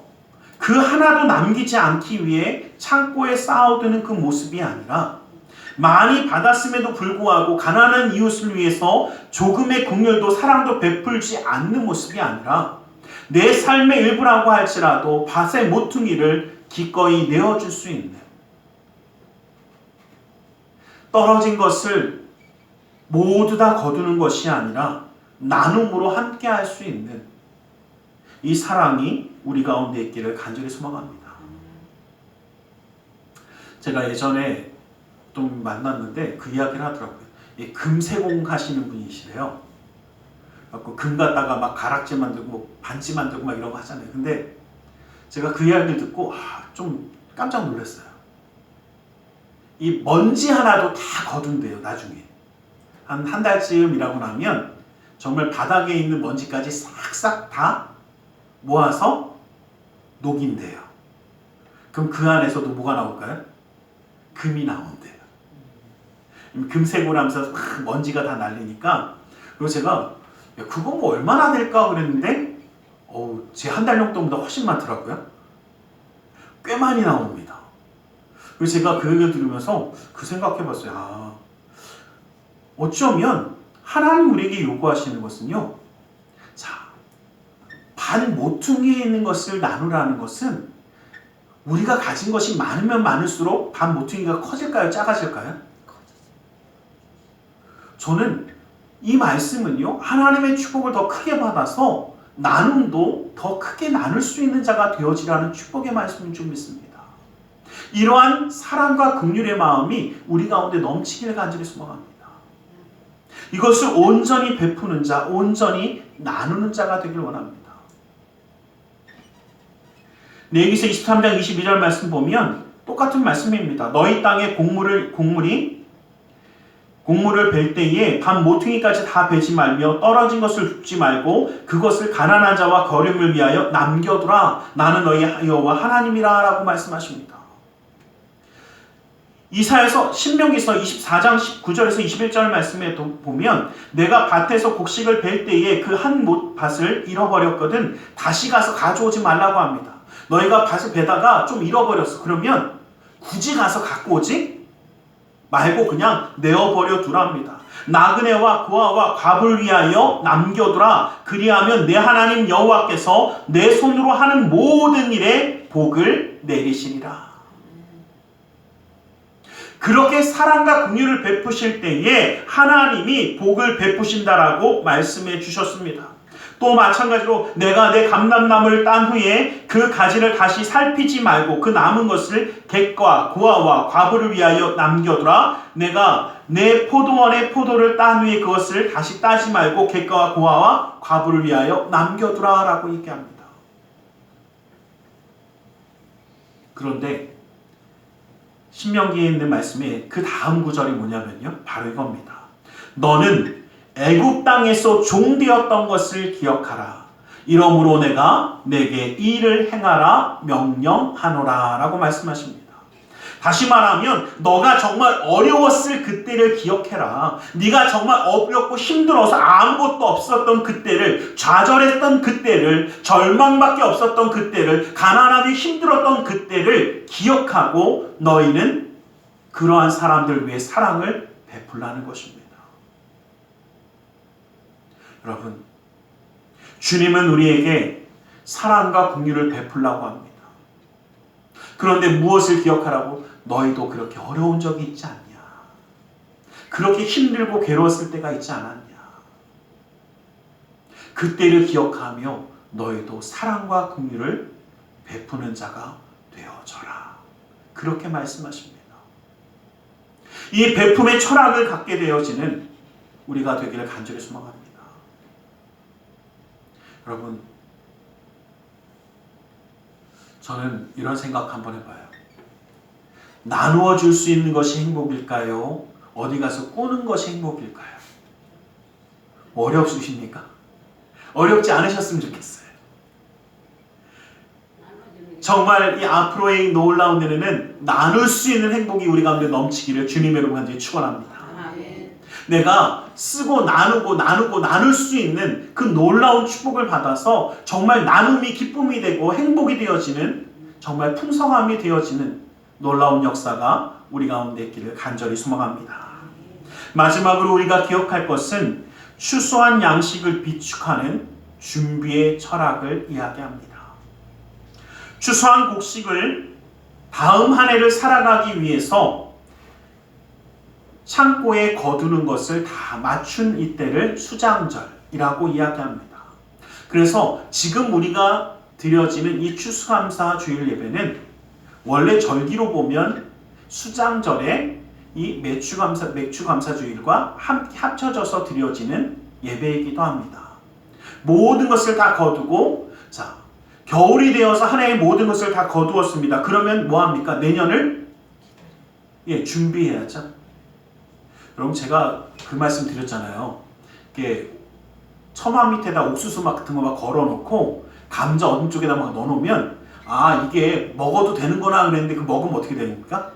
그 하나도 남기지 않기 위해 창고에 쌓아두는 그 모습이 아니라 많이 받았음에도 불구하고 가난한 이웃을 위해서 조금의 긍휼도 사랑도 베풀지 않는 모습이 아니라 내 삶의 일부라고 할지라도 밭의 모퉁이를 기꺼이 내어줄 수 있는, 떨어진 것을 모두 다 거두는 것이 아니라 나눔으로 함께 할 수 있는 이 사랑이 우리 가운데 있기를 간절히 소망합니다. 제가 예전에 좀 만났는데 그 이야기를 하더라고요. 금세공 하시는 분이시래요. 금 갖다가 막 가락지 만들고 반지 만들고 막 이런 거 하잖아요. 근데 제가 그 이야기를 듣고 좀 깜짝 놀랐어요. 이 먼지 하나도 다 거둔대요. 나중에 한 달쯤 일하고 나면 정말 바닥에 있는 먼지까지 싹싹 다 모아서 녹인대요. 그럼 그 안에서도 뭐가 나올까요? 금이 나온대요. 금색으로 하면서 먼지가 다 날리니까. 그리고 제가 그거 뭐 얼마나 될까 그랬는데 제 한 달 용돈보다 훨씬 많더라고요. 꽤 많이 나옵니다. 그래서 제가 그 얘기를 들으면서 그 생각해봤어요. 어쩌면 하나님 우리에게 요구하시는 것은요, 반 모퉁이에 있는 것을 나누라는 것은 우리가 가진 것이 많으면 많을수록 반 모퉁이가 커질까요? 작아질까요? 저는 이 말씀은요, 하나님의 축복을 더 크게 받아서 나눔도 더 크게 나눌 수 있는 자가 되어지라는 축복의 말씀인 줄 믿습니다. 이러한 사랑과 긍휼의 마음이 우리 가운데 넘치기를 간절히 소망합니다. 이것을 온전히 베푸는 자, 온전히 나누는 자가 되길 원합니다. 레위기서 23장 22절 말씀 보면 똑같은 말씀입니다. 너희 땅에 곡물을 벨 때에 반 모퉁이까지 다 베지 말며 떨어진 것을 줍지 말고 그것을 가난한 자와 거름을 위하여 남겨두라. 나는 너희 여호와 하나님이라 라고 말씀하십니다. 이사야서 신명기서 24장 19절에서 21절 말씀에 보면 내가 밭에서 곡식을 벨 때에 그 한 밭을 잃어버렸거든 다시 가서 가져오지 말라고 합니다. 너희가 밭을 베다가 좀 잃어버렸어. 그러면 굳이 가서 갖고 오지 말고 그냥 내어버려 두랍니다. 나그네와 고아와 과부를 위하여 남겨두라. 그리하면 내 하나님 여호와께서 내 손으로 하는 모든 일에 복을 내리시리라. 그렇게 사랑과 긍휼을 베푸실 때에 하나님이 복을 베푸신다라고 말씀해 주셨습니다. 또 마찬가지로 내가 내 감람나무를 딴 후에 그 가지를 다시 살피지 말고 그 남은 것을 객과 고아와 과부를 위하여 남겨두라. 내가 내 포도원의 포도를 딴 후에 그것을 다시 따지 말고 객과 고아와 과부를 위하여 남겨두라 라고 얘기합니다. 그런데 신명기에 있는 말씀에 그 다음 구절이 뭐냐면요, 바로 이겁니다. 너는 애굽 땅에서 종되었던 것을 기억하라. 이러므로 내가 내게 이 일을 행하라 명령하노라 라고 말씀하십니다. 다시 말하면 너가 정말 어려웠을 그때를 기억해라. 네가 정말 어렵고 힘들어서 아무것도 없었던 그때를, 좌절했던 그때를, 절망밖에 없었던 그때를, 가난하기 힘들었던 그때를 기억하고 너희는 그러한 사람들 위해 사랑을 베풀라는 것입니다. 여러분, 주님은 우리에게 사랑과 긍휼을 베풀라고 합니다. 그런데 무엇을 기억하라고? 너희도 그렇게 어려운 적이 있지 않냐? 그렇게 힘들고 괴로웠을 때가 있지 않았냐? 그때를 기억하며 너희도 사랑과 긍휼을 베푸는 자가 되어져라. 그렇게 말씀하십니다. 이 베품의 철학을 갖게 되어지는 우리가 되기를 간절히 소망합니다. 여러분, 저는 이런 생각 한번 해봐요. 나누어 줄 수 있는 것이 행복일까요? 어디 가서 꾸는 것이 행복일까요? 어렵으십니까? 어렵지 않으셨으면 좋겠어요. 정말 이 앞으로의 놀라운 은혜는 나눌 수 있는 행복이 우리 가운데 넘치기를 주님의 이름으로 간절히 축원합니다. 내가 쓰고 나눌 수 있는 그 놀라운 축복을 받아서 정말 나눔이 기쁨이 되고 행복이 되어지는, 정말 풍성함이 되어지는 놀라운 역사가 우리 가운데 있기를 간절히 소망합니다. 마지막으로 우리가 기억할 것은 추수한 양식을 비축하는 준비의 철학을 이야기합니다. 추수한 곡식을 다음 한 해를 살아가기 위해서 창고에 거두는 것을 다 맞춘 이때를 수장절이라고 이야기합니다. 그래서 지금 우리가 드려지는 이 추수감사 주일 예배는 원래 절기로 보면 수장절에 이 맥주감사 주일과 함께 합쳐져서 드려지는 예배이기도 합니다. 모든 것을 다 거두고, 자, 겨울이 되어서 한 해의 모든 것을 다 거두었습니다. 그러면 뭐합니까? 내년을 준비해야죠. 여러분, 제가 그 말씀 드렸잖아요. 이게 처마 밑에다 옥수수 막 같은 거 막 걸어놓고 감자 어느 쪽에다 막 넣어놓으면 이게 먹어도 되는구나 그랬는데 그 먹으면 어떻게 됩니까?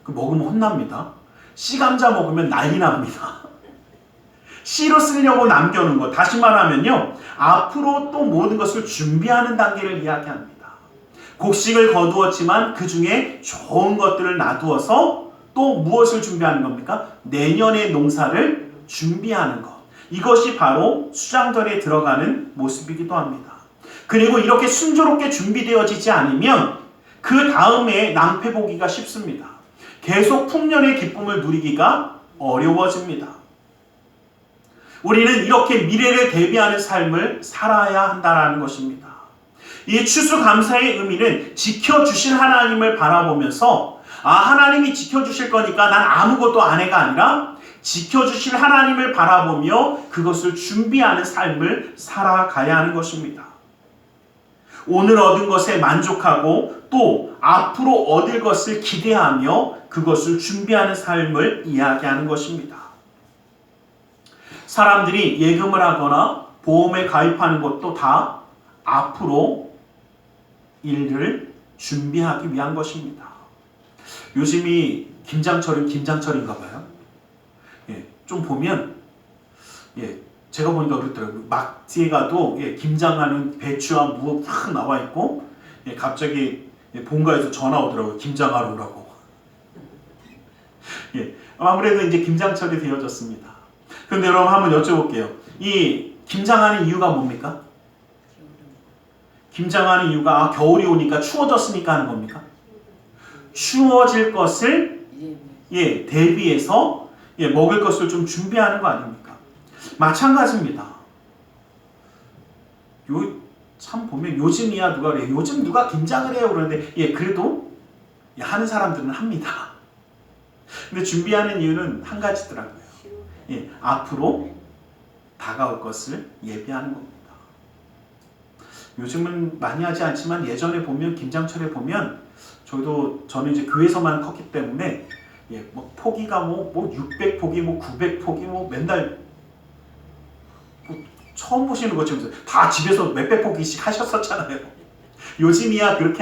그 먹으면 혼납니다. 씨감자 먹으면 난리 납니다. 씨로 쓰려고 남겨놓은 것, 다시 말하면요, 앞으로 또 모든 것을 준비하는 단계를 이야기합니다. 곡식을 거두었지만 그 중에 좋은 것들을 놔두어서 또 무엇을 준비하는 겁니까? 내년의 농사를 준비하는 것. 이것이 바로 수장절에 들어가는 모습이기도 합니다. 그리고 이렇게 순조롭게 준비되어지지 않으면 그 다음에 낭패 보기가 쉽습니다. 계속 풍년의 기쁨을 누리기가 어려워집니다. 우리는 이렇게 미래를 대비하는 삶을 살아야 한다는 것입니다. 이 추수감사의 의미는 지켜주실 하나님을 바라보면서 하나님이 지켜주실 거니까 난 아무것도 안 해가 아니라 지켜주실 하나님을 바라보며 그것을 준비하는 삶을 살아가야 하는 것입니다. 오늘 얻은 것에 만족하고 또 앞으로 얻을 것을 기대하며 그것을 준비하는 삶을 이야기하는 것입니다. 사람들이 예금을 하거나 보험에 가입하는 것도 다 앞으로 일을 준비하기 위한 것입니다. 요즘이 김장철인가 봐요. 좀 보면, 제가 보니까 그렇더라고요. 마트에 가도 김장하는 배추와 무가 팍 나와 있고, 갑자기 본가에서 전화 오더라고요. 김장하러 오라고. 아무래도 이제 김장철이 되어졌습니다. 그런데 여러분 한번 여쭤볼게요. 이 김장하는 이유가 뭡니까? 김장하는 이유가 겨울이 오니까 추워졌으니까 하는 겁니까? 추워질 것을 대비해서 먹을 것을 좀 준비하는 거 아닙니까? 마찬가지입니다. 참 보면 요즘이야 누가 그래요. 요즘 누가 김장을 해요 그러는데 그래도 하는 사람들은 합니다. 근데 준비하는 이유는 한 가지더라고요. 앞으로 다가올 것을 예비하는 겁니다. 요즘은 많이 하지 않지만 예전에 보면 김장철에 보면 저는 이제 교회에서만 컸기 때문에 뭐 포기가 뭐 600포기, 뭐 900포기, 뭐 맨날 처음 보시는 것처럼 다 집에서 몇백 포기씩 하셨었잖아요. 요즘이야 그렇게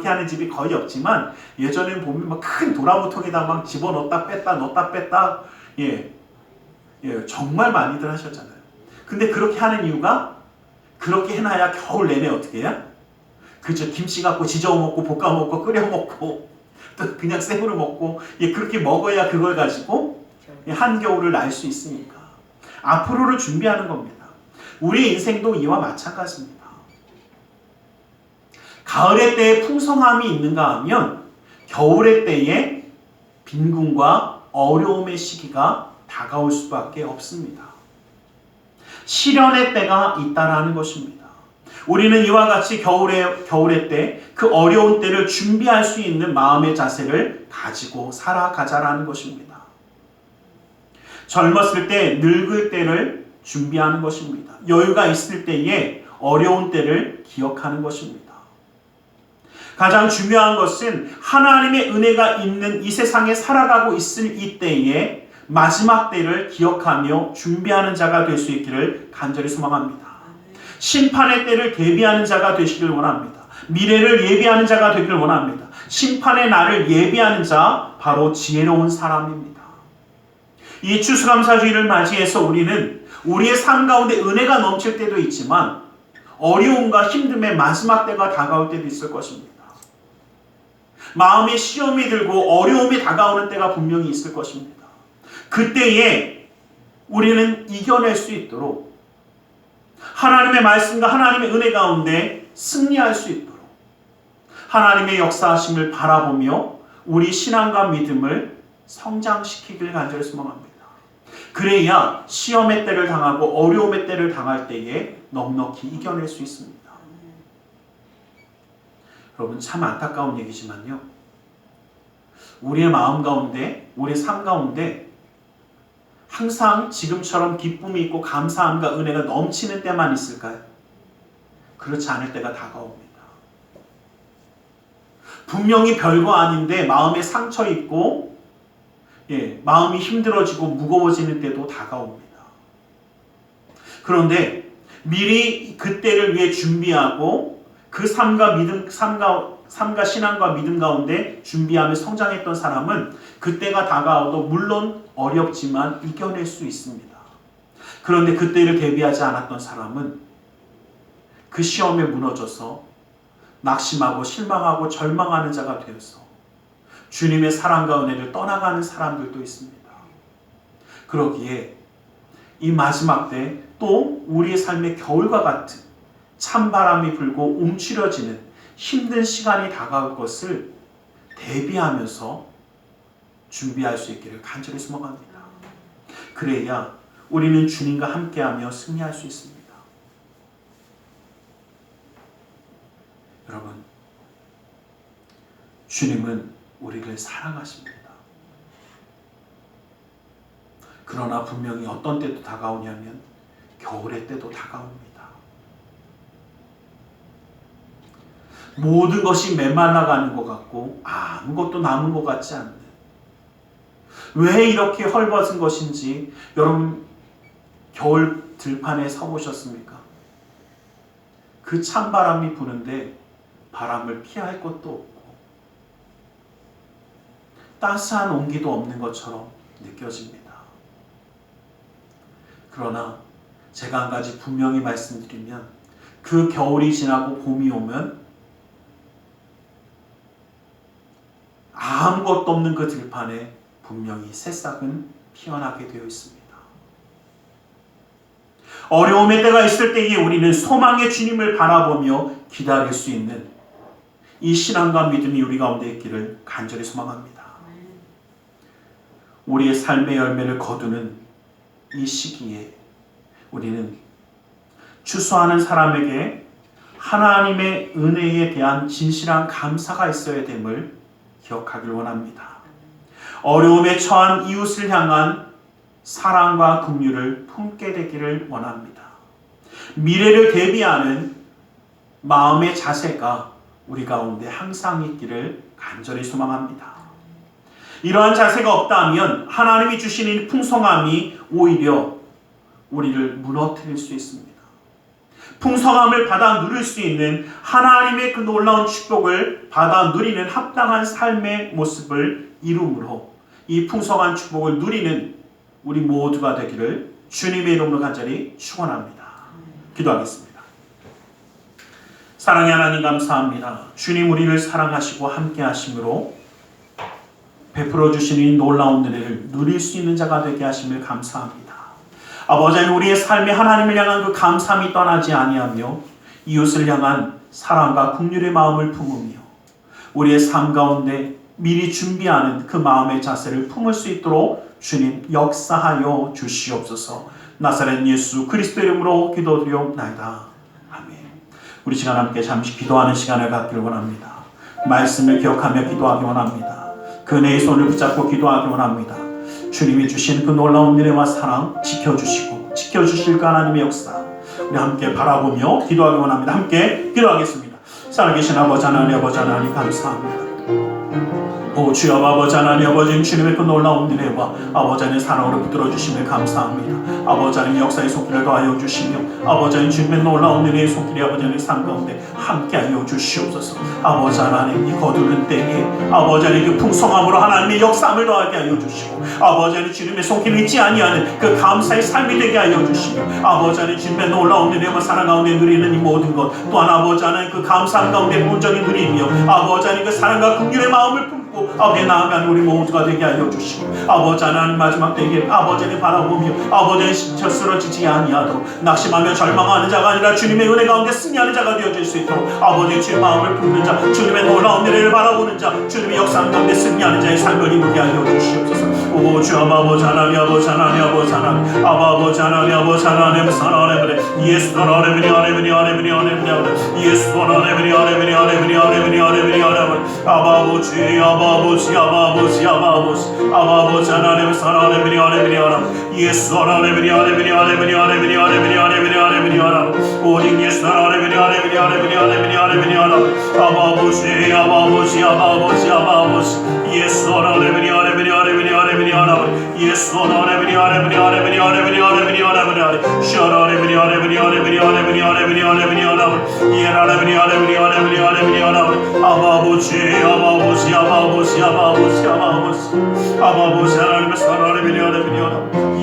하는 집이 거의 없지만 예전에는 보면 막 큰 도라무통에다 막 집어넣었다 뺐다 정말 많이들 하셨잖아요. 근데 그렇게 하는 이유가 그렇게 해놔야 겨울 내내 어떻게 해요? 그죠? 김치 갖고 지져 먹고 볶아 먹고 끓여 먹고 또 그냥 생으로 먹고 그렇게 먹어야 그걸 가지고 한겨울을 날 수 있으니까 앞으로를 준비하는 겁니다. 우리 인생도 이와 마찬가지입니다. 가을의 때에 풍성함이 있는가 하면 겨울의 때에 빈궁과 어려움의 시기가 다가올 수밖에 없습니다. 시련의 때가 있다라는 것입니다. 우리는 이와 같이 겨울의 때 그 어려운 때를 준비할 수 있는 마음의 자세를 가지고 살아가자라는 것입니다. 젊었을 때 늙을 때를 준비하는 것입니다. 여유가 있을 때에 어려운 때를 기억하는 것입니다. 가장 중요한 것은 하나님의 은혜가 있는 이 세상에 살아가고 있을 이 때에 마지막 때를 기억하며 준비하는 자가 될 수 있기를 간절히 소망합니다. 심판의 때를 대비하는 자가 되시길 원합니다. 미래를 예비하는 자가 되기를 원합니다. 심판의 날을 예비하는 자, 바로 지혜로운 사람입니다. 이 추수감사주의를 맞이해서 우리는 우리의 삶 가운데 은혜가 넘칠 때도 있지만 어려움과 힘듦의 마지막 때가 다가올 때도 있을 것입니다. 마음에 시험이 들고 어려움이 다가오는 때가 분명히 있을 것입니다. 그때에 우리는 이겨낼 수 있도록 하나님의 말씀과 하나님의 은혜 가운데 승리할 수 있도록 하나님의 역사하심을 바라보며 우리 신앙과 믿음을 성장시키길 간절히 소망합니다. 그래야 시험의 때를 당하고 어려움의 때를 당할 때에 넉넉히 이겨낼 수 있습니다. 여러분, 참 안타까운 얘기지만요, 우리의 마음 가운데, 우리의 삶 가운데 항상 지금처럼 기쁨이 있고 감사함과 은혜가 넘치는 때만 있을까요? 그렇지 않을 때가 다가옵니다. 분명히 별거 아닌데 마음에 상처 있고 마음이 힘들어지고 무거워지는 때도 다가옵니다. 그런데 미리 그때를 위해 준비하고 그 삶과 신앙과 믿음 가운데 준비하며 성장했던 사람은 그때가 다가와도 물론 어렵지만 이겨낼 수 있습니다. 그런데 그때를 대비하지 않았던 사람은 그 시험에 무너져서 낙심하고 실망하고 절망하는 자가 되어서 주님의 사랑과 은혜를 떠나가는 사람들도 있습니다. 그러기에 이 마지막 때 또 우리의 삶의 겨울과 같은 찬바람이 불고 움츠려지는 힘든 시간이 다가올 것을 대비하면서 준비할 수 있기를 간절히 소망합니다. 그래야 우리는 주님과 함께하며 승리할 수 있습니다. 여러분, 주님은 우리를 사랑하십니다. 그러나 분명히 어떤 때도 다가오냐면 겨울의 때도 다가옵니다. 모든 것이 메말라가는 것 같고 아무것도 남은 것 같지 않는, 왜 이렇게 헐벗은 것인지 여러분 겨울 들판에 서보셨습니까? 그 찬바람이 부는데 바람을 피할 곳도 없고 따스한 온기도 없는 것처럼 느껴집니다. 그러나 제가 한 가지 분명히 말씀드리면 그 겨울이 지나고 봄이 오면 아무것도 없는 그 들판에 분명히 새싹은 피어나게 되어 있습니다. 어려움의 때가 있을 때에 우리는 소망의 주님을 바라보며 기다릴 수 있는 이 신앙과 믿음이 우리 가운데 있기를 간절히 소망합니다. 우리의 삶의 열매를 거두는 이 시기에 우리는 추수하는 사람에게 하나님의 은혜에 대한 진실한 감사가 있어야 됨을 기억하길 원합니다. 어려움에 처한 이웃을 향한 사랑과 긍휼을 품게 되기를 원합니다. 미래를 대비하는 마음의 자세가 우리 가운데 항상 있기를 간절히 소망합니다. 이러한 자세가 없다면 하나님이 주시는 풍성함이 오히려 우리를 무너뜨릴 수 있습니다. 풍성함을 받아 누릴 수 있는 하나님의 그 놀라운 축복을 받아 누리는 합당한 삶의 모습을 이룸으로 이 풍성한 축복을 누리는 우리 모두가 되기를 주님의 이름으로 간절히 축원합니다. 기도하겠습니다. 사랑의 하나님 감사합니다. 주님 우리를 사랑하시고 함께 하심으로 베풀어 주시는 이 놀라운 은혜를 누릴 수 있는 자가 되게 하심을 감사합니다. 아버지, 우리의 삶에 하나님을 향한 그 감사함이 떠나지 아니하며 이웃을 향한 사랑과 긍휼의 마음을 품으며 우리의 삶 가운데 미리 준비하는 그 마음의 자세를 품을 수 있도록 주님 역사하여 주시옵소서. 나사렛 예수 그리스도 이름으로 기도드리옵나이다. 아멘. 우리 시간 함께 잠시 기도하는 시간을 갖기를 원합니다. 말씀을 기억하며 기도하기 원합니다. 그네의 손을 붙잡고 기도하기 원합니다. 주님이 주신 그 놀라운 은혜와 사랑 지켜주시고 지켜주실 그 하나님의 역사 우리 함께 바라보며 기도하기 원합니다. 함께 기도하겠습니다. 살아계신 아버지 하나님, 아버지 하나님 감사합니다. 오 주여 아버지 하나님 아버지 주님의 그 놀라운 은혜와 아버지 하나님 사랑으로 붙들어 주심을 감사합니다. 아버지 하나님 역사의 손길을 더하여 주시며 아버지 하나님 주님의 놀라운 은혜의 손길이 아버지 하나님 삶 가운데 함께하여 주시옵소서. 아버지 하나님 이 거두는 때에 아버지 하나님 그 풍성함으로 하나님의 역사함을 더하게 하여 주시고 아버지 하나님 주님의 손길을 잊지 아니하는 그 감사의 삶이 되게 하여 주시며 아버지 하나님 주님의 놀라운 은혜와 사랑 가운데 누리는 이 모든 것 또한 아버지 하나님 그 감사함 가운데 온전히 누리며 아버지 하나님 그 사랑과 긍휼의 마음을 품고 아버지 나아가는 우리 모두가 되게 하여 주시고 아버지 하나님 마지막 때에 아버지 하나님 바라보며 아버지 하나님 쓰러지지 아니하도록 낙심하며 절망하는 자가 아니라 주님의 은혜 가운데 승리하는 자가 되어질 수 있도록 아버지 주의 마음을 품는 자 주님의 놀라운 은혜를 바라보는 자 주님의 역사 가운데 승리하는 자의 삶을 이루게 하여 주시옵소서. 오 주 아버지 하나님 아버지 하나님 아버지 하나님 아버지 하나님 아버지 하나님 사랑하는 예수 하나님 예수 하나님 아버지 하나님 사랑하는 예수 하나님 오직 예수 하나님 아버지 예수 하나님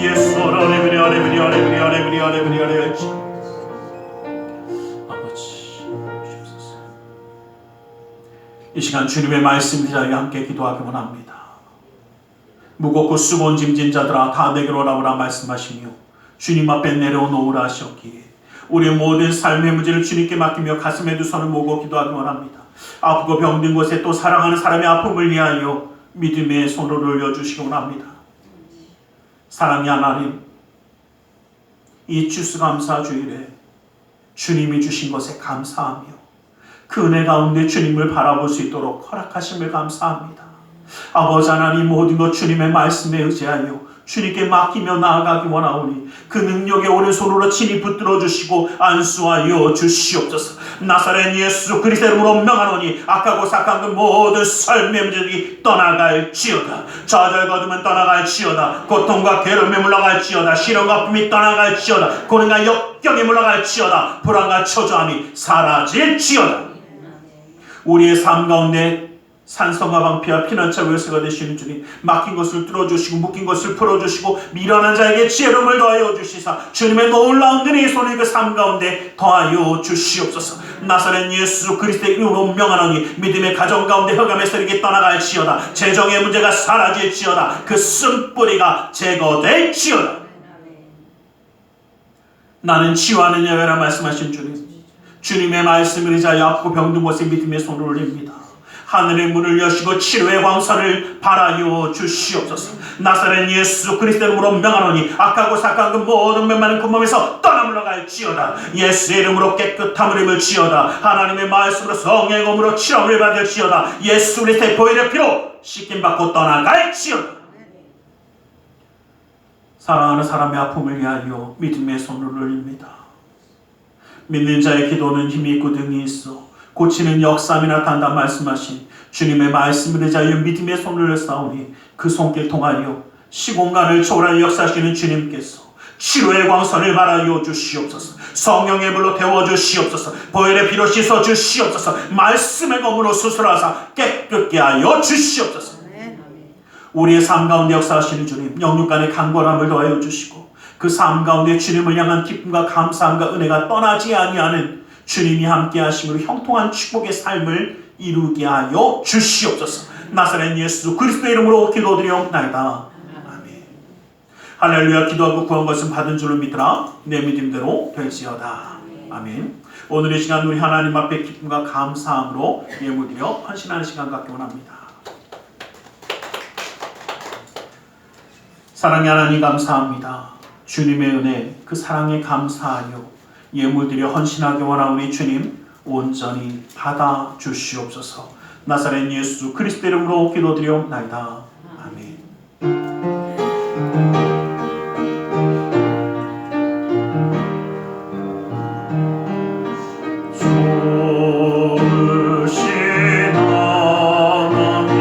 예수 이 시간 주님의 말씀 자리에 함께 기도하기 원합니다. 무겁고 수고온 짐진 자들아 다 내게로 오라오라 말씀하시며 주님 앞에 내려놓으라 하셨기에 우리의 모든 삶의 문제를 주님께 맡기며 가슴에 두 손을 모으고 기도하기 원합니다. 아프고 병든 곳에 또 사랑하는 사람의 아픔을 위하여 믿음의 손을 올려주시기 원합니다. 사랑의 하나님, 이 추수감사주일에 주님이 주신 것에 감사하며 그 은혜 가운데 주님을 바라볼 수 있도록 허락하심을 감사합니다. 아버지 하나님 모든 것 주님의 말씀에 의지하여 주님께 맡기며 나아가기 원하오니 그 능력의 오른손으로 친히 붙들어 주시고 안수하여 주시옵소서. 나사렛 예수 그리스도의 이름으로 명하노니 악하고 삭한 그 모든 삶의 문제들이 떠나갈지어다. 좌절 거두면 떠나갈지어다. 고통과 괴로움이 물러갈지어다. 시련과 아픔이 떠나갈지어다. 고난과 역경이 물러갈지어다. 불안과 초조함이 사라질지어다. 우리의 삶 가운데 산성과 방피와 피난처 외세가 되시는 주님, 막힌 것을 뚫어주시고 묶인 것을 풀어주시고 미련한 자에게 지혜로움을 더하여 주시사 주님의 놀라운 은혜의 손을 그 삶 가운데 더하여 주시옵소서. 나사렛 예수 그리스도의 이름으로 명하노니 믿음의 가정 가운데 흑암의 세력이 떠나갈지어다. 재정의 문제가 사라질지어다. 그 쓴뿌리가 제거될지어다. 나는 치유하는 예외라 말씀하신 주님, 주님의 말씀을 의지하여 아프고 병든 곳에 믿음의 손을 올립니다. 하늘의 문을 여시고 치료의 광선을 발하여 주시옵소서. 나사렛 예수 그리스도의 이름으로 명하노니 악하고 삭한 그 모든 면만은 그 몸에서 떠나 물러갈지어다. 예수의 이름으로 깨끗함을 입을지어다. 하나님의 말씀으로 성령의 검으로 치료를 받을지어다. 예수 그리스도의 보혈의 피로 씻김받고 떠나갈지어다. 사랑하는 사람의 아픔을 위하여 믿음의 손을 올립니다. 믿는 자의 기도는 힘이 있고 등이 있어 고치는 역사함이 나타난다 말씀하신 주님의 말씀을 의지하여 믿음의 손을 쌓으니 그 손길 통하여 시공간을 초월하여 역사하시는 주님께서 치료의 광선을 발하여 주시옵소서. 성령의 불로 태워 주시옵소서. 보혈의 피로 씻어 주시옵소서. 말씀의 검으로 수술하사 깨끗게 하여 주시옵소서. 우리의 삶 가운데 역사하시는 주님, 영육간의 강건함을 더하여 주시고 그 삶 가운데 주님을 향한 기쁨과 감사함과 은혜가 떠나지 아니하는 주님이 함께 하심으로 형통한 축복의 삶을 이루게 하여 주시옵소서. 나사렛 예수 그리스도의 이름으로 기도드리옵나이다. 아멘. 할렐루야. 기도하고 구한 것은 받은 줄로 믿으라. 내 믿음대로 될지어다. 아멘. 오늘 이 시간 우리 하나님 앞에 기쁨과 감사함으로 예물드려 헌신하는 시간 갖기 원합니다. 사랑의 하나님 감사합니다. 주님의 은혜 그 사랑에 감사하여 예물드려 헌신하기 원하오니 주님 온전히 받아 주시옵소서. 나사렛 예수 그리스도 이름으로 기도드리옵나이다. 아멘. 좋으신 하나님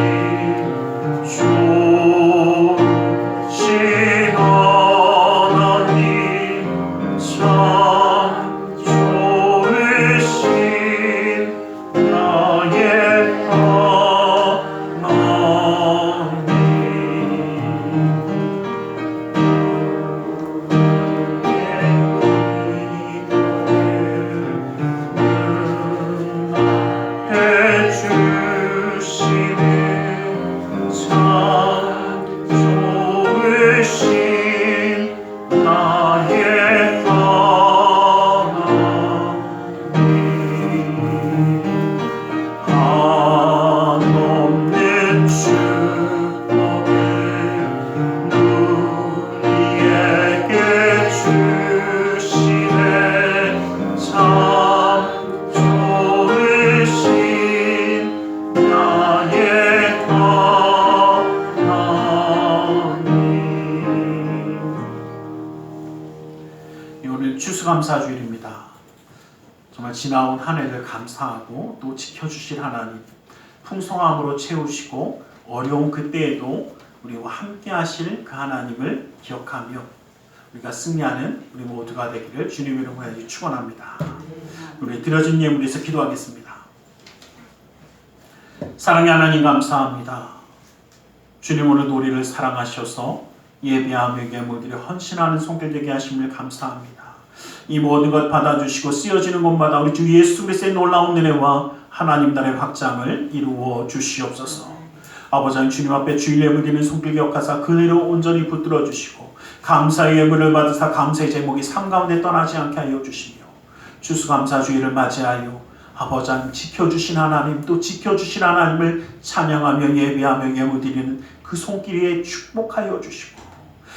오늘 추수감사주일입니다. 정말 지나온 한 해를 감사하고 또 지켜주실 하나님, 풍성함으로 채우시고 어려운 그때에도 우리와 함께 하실 그 하나님을 기억하며 우리가 승리하는 우리 모두가 되기를 주님의 이름으로 축원합니다. 우리 드려진 예물에서 기도하겠습니다. 사랑의 하나님 감사합니다. 주님 오늘 우리를 사랑하셔서 예배하며 예물들이 헌신하는 손길되게 하심을 감사합니다. 이 모든 것 받아주시고 쓰여지는 곳마다 우리 주 예수 그리스도의 놀라운 은혜와 하나님 나라의 확장을 이루어 주시옵소서. 아버지 하나님, 주님 앞에 주일 예물 드리는 손길 기억하사 그 은혜로 온전히 붙들어 주시고 감사의 예물을 받으사 감사의 제목이 삶 가운데 떠나지 않게 하여 주시며 추수감사주일을 맞이하여 아버지 하나님 지켜주신 하나님, 또 지켜주신 하나님을 찬양하며 예배하며 예물 드리는 그 손길에 축복하여 주시고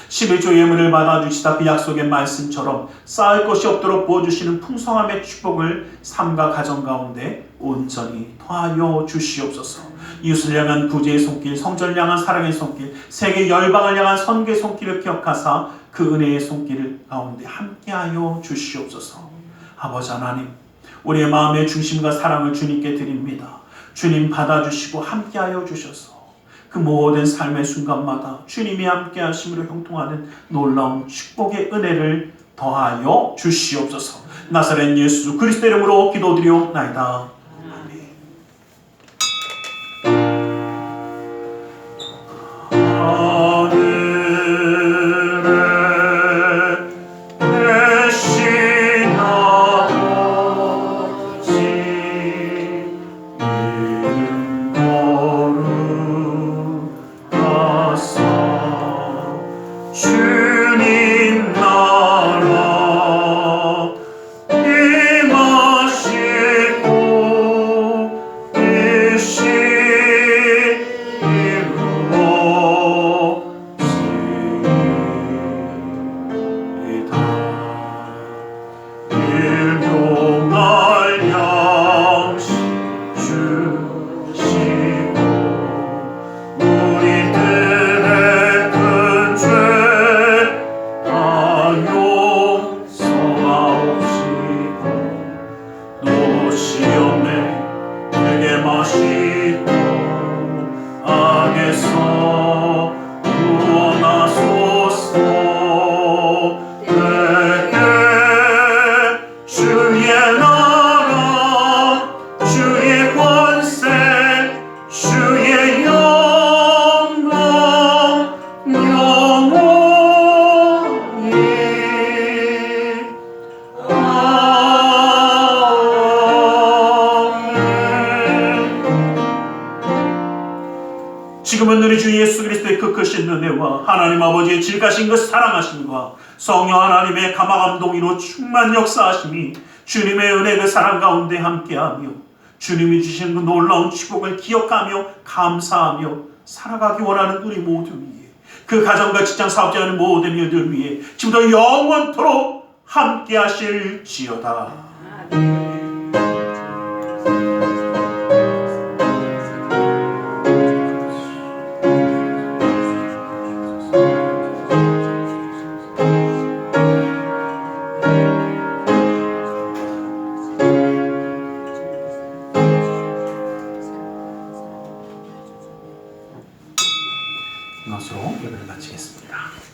11조 예물을 받아주시다 그 약속의 말씀처럼 쌓을 것이 없도록 부어주시는 풍성함의 축복을 삶과 가정 가운데 온전히 더하여 주시옵소서. 이웃을 향한 구제의 손길, 성전을 향한 사랑의 손길, 세계 열방을 향한 선교의 손길을 기억하사 그 은혜의 손길 가운데 함께하여 주시옵소서. 아버지 하나님, 우리의 마음의 중심과 사랑을 주님께 드립니다. 주님 받아주시고 함께하여 주셔서 그 모든 삶의 순간마다 주님이 함께 하심으로 형통하는 놀라운 축복의 은혜를 더하여 주시옵소서. 나사렛 예수 그리스도 이름으로 기도드리옵나이다. 지금은 우리 주 예수 그리스도의 그 크신 은혜와 하나님 아버지의 질가신 그 사랑하심과 성령 하나님의 감화감동으로 충만 역사하심이 주님의 은혜 그 사랑 가운데 함께하며 주님이 주신 그 놀라운 축복을 기억하며 감사하며 살아가기 원하는 우리 모두 위에, 그 가정과 직장 사업자하는 모든 이들 위에 지금부터 영원토록 함께하실지어다. 이것으로 예배를 마치겠습니다.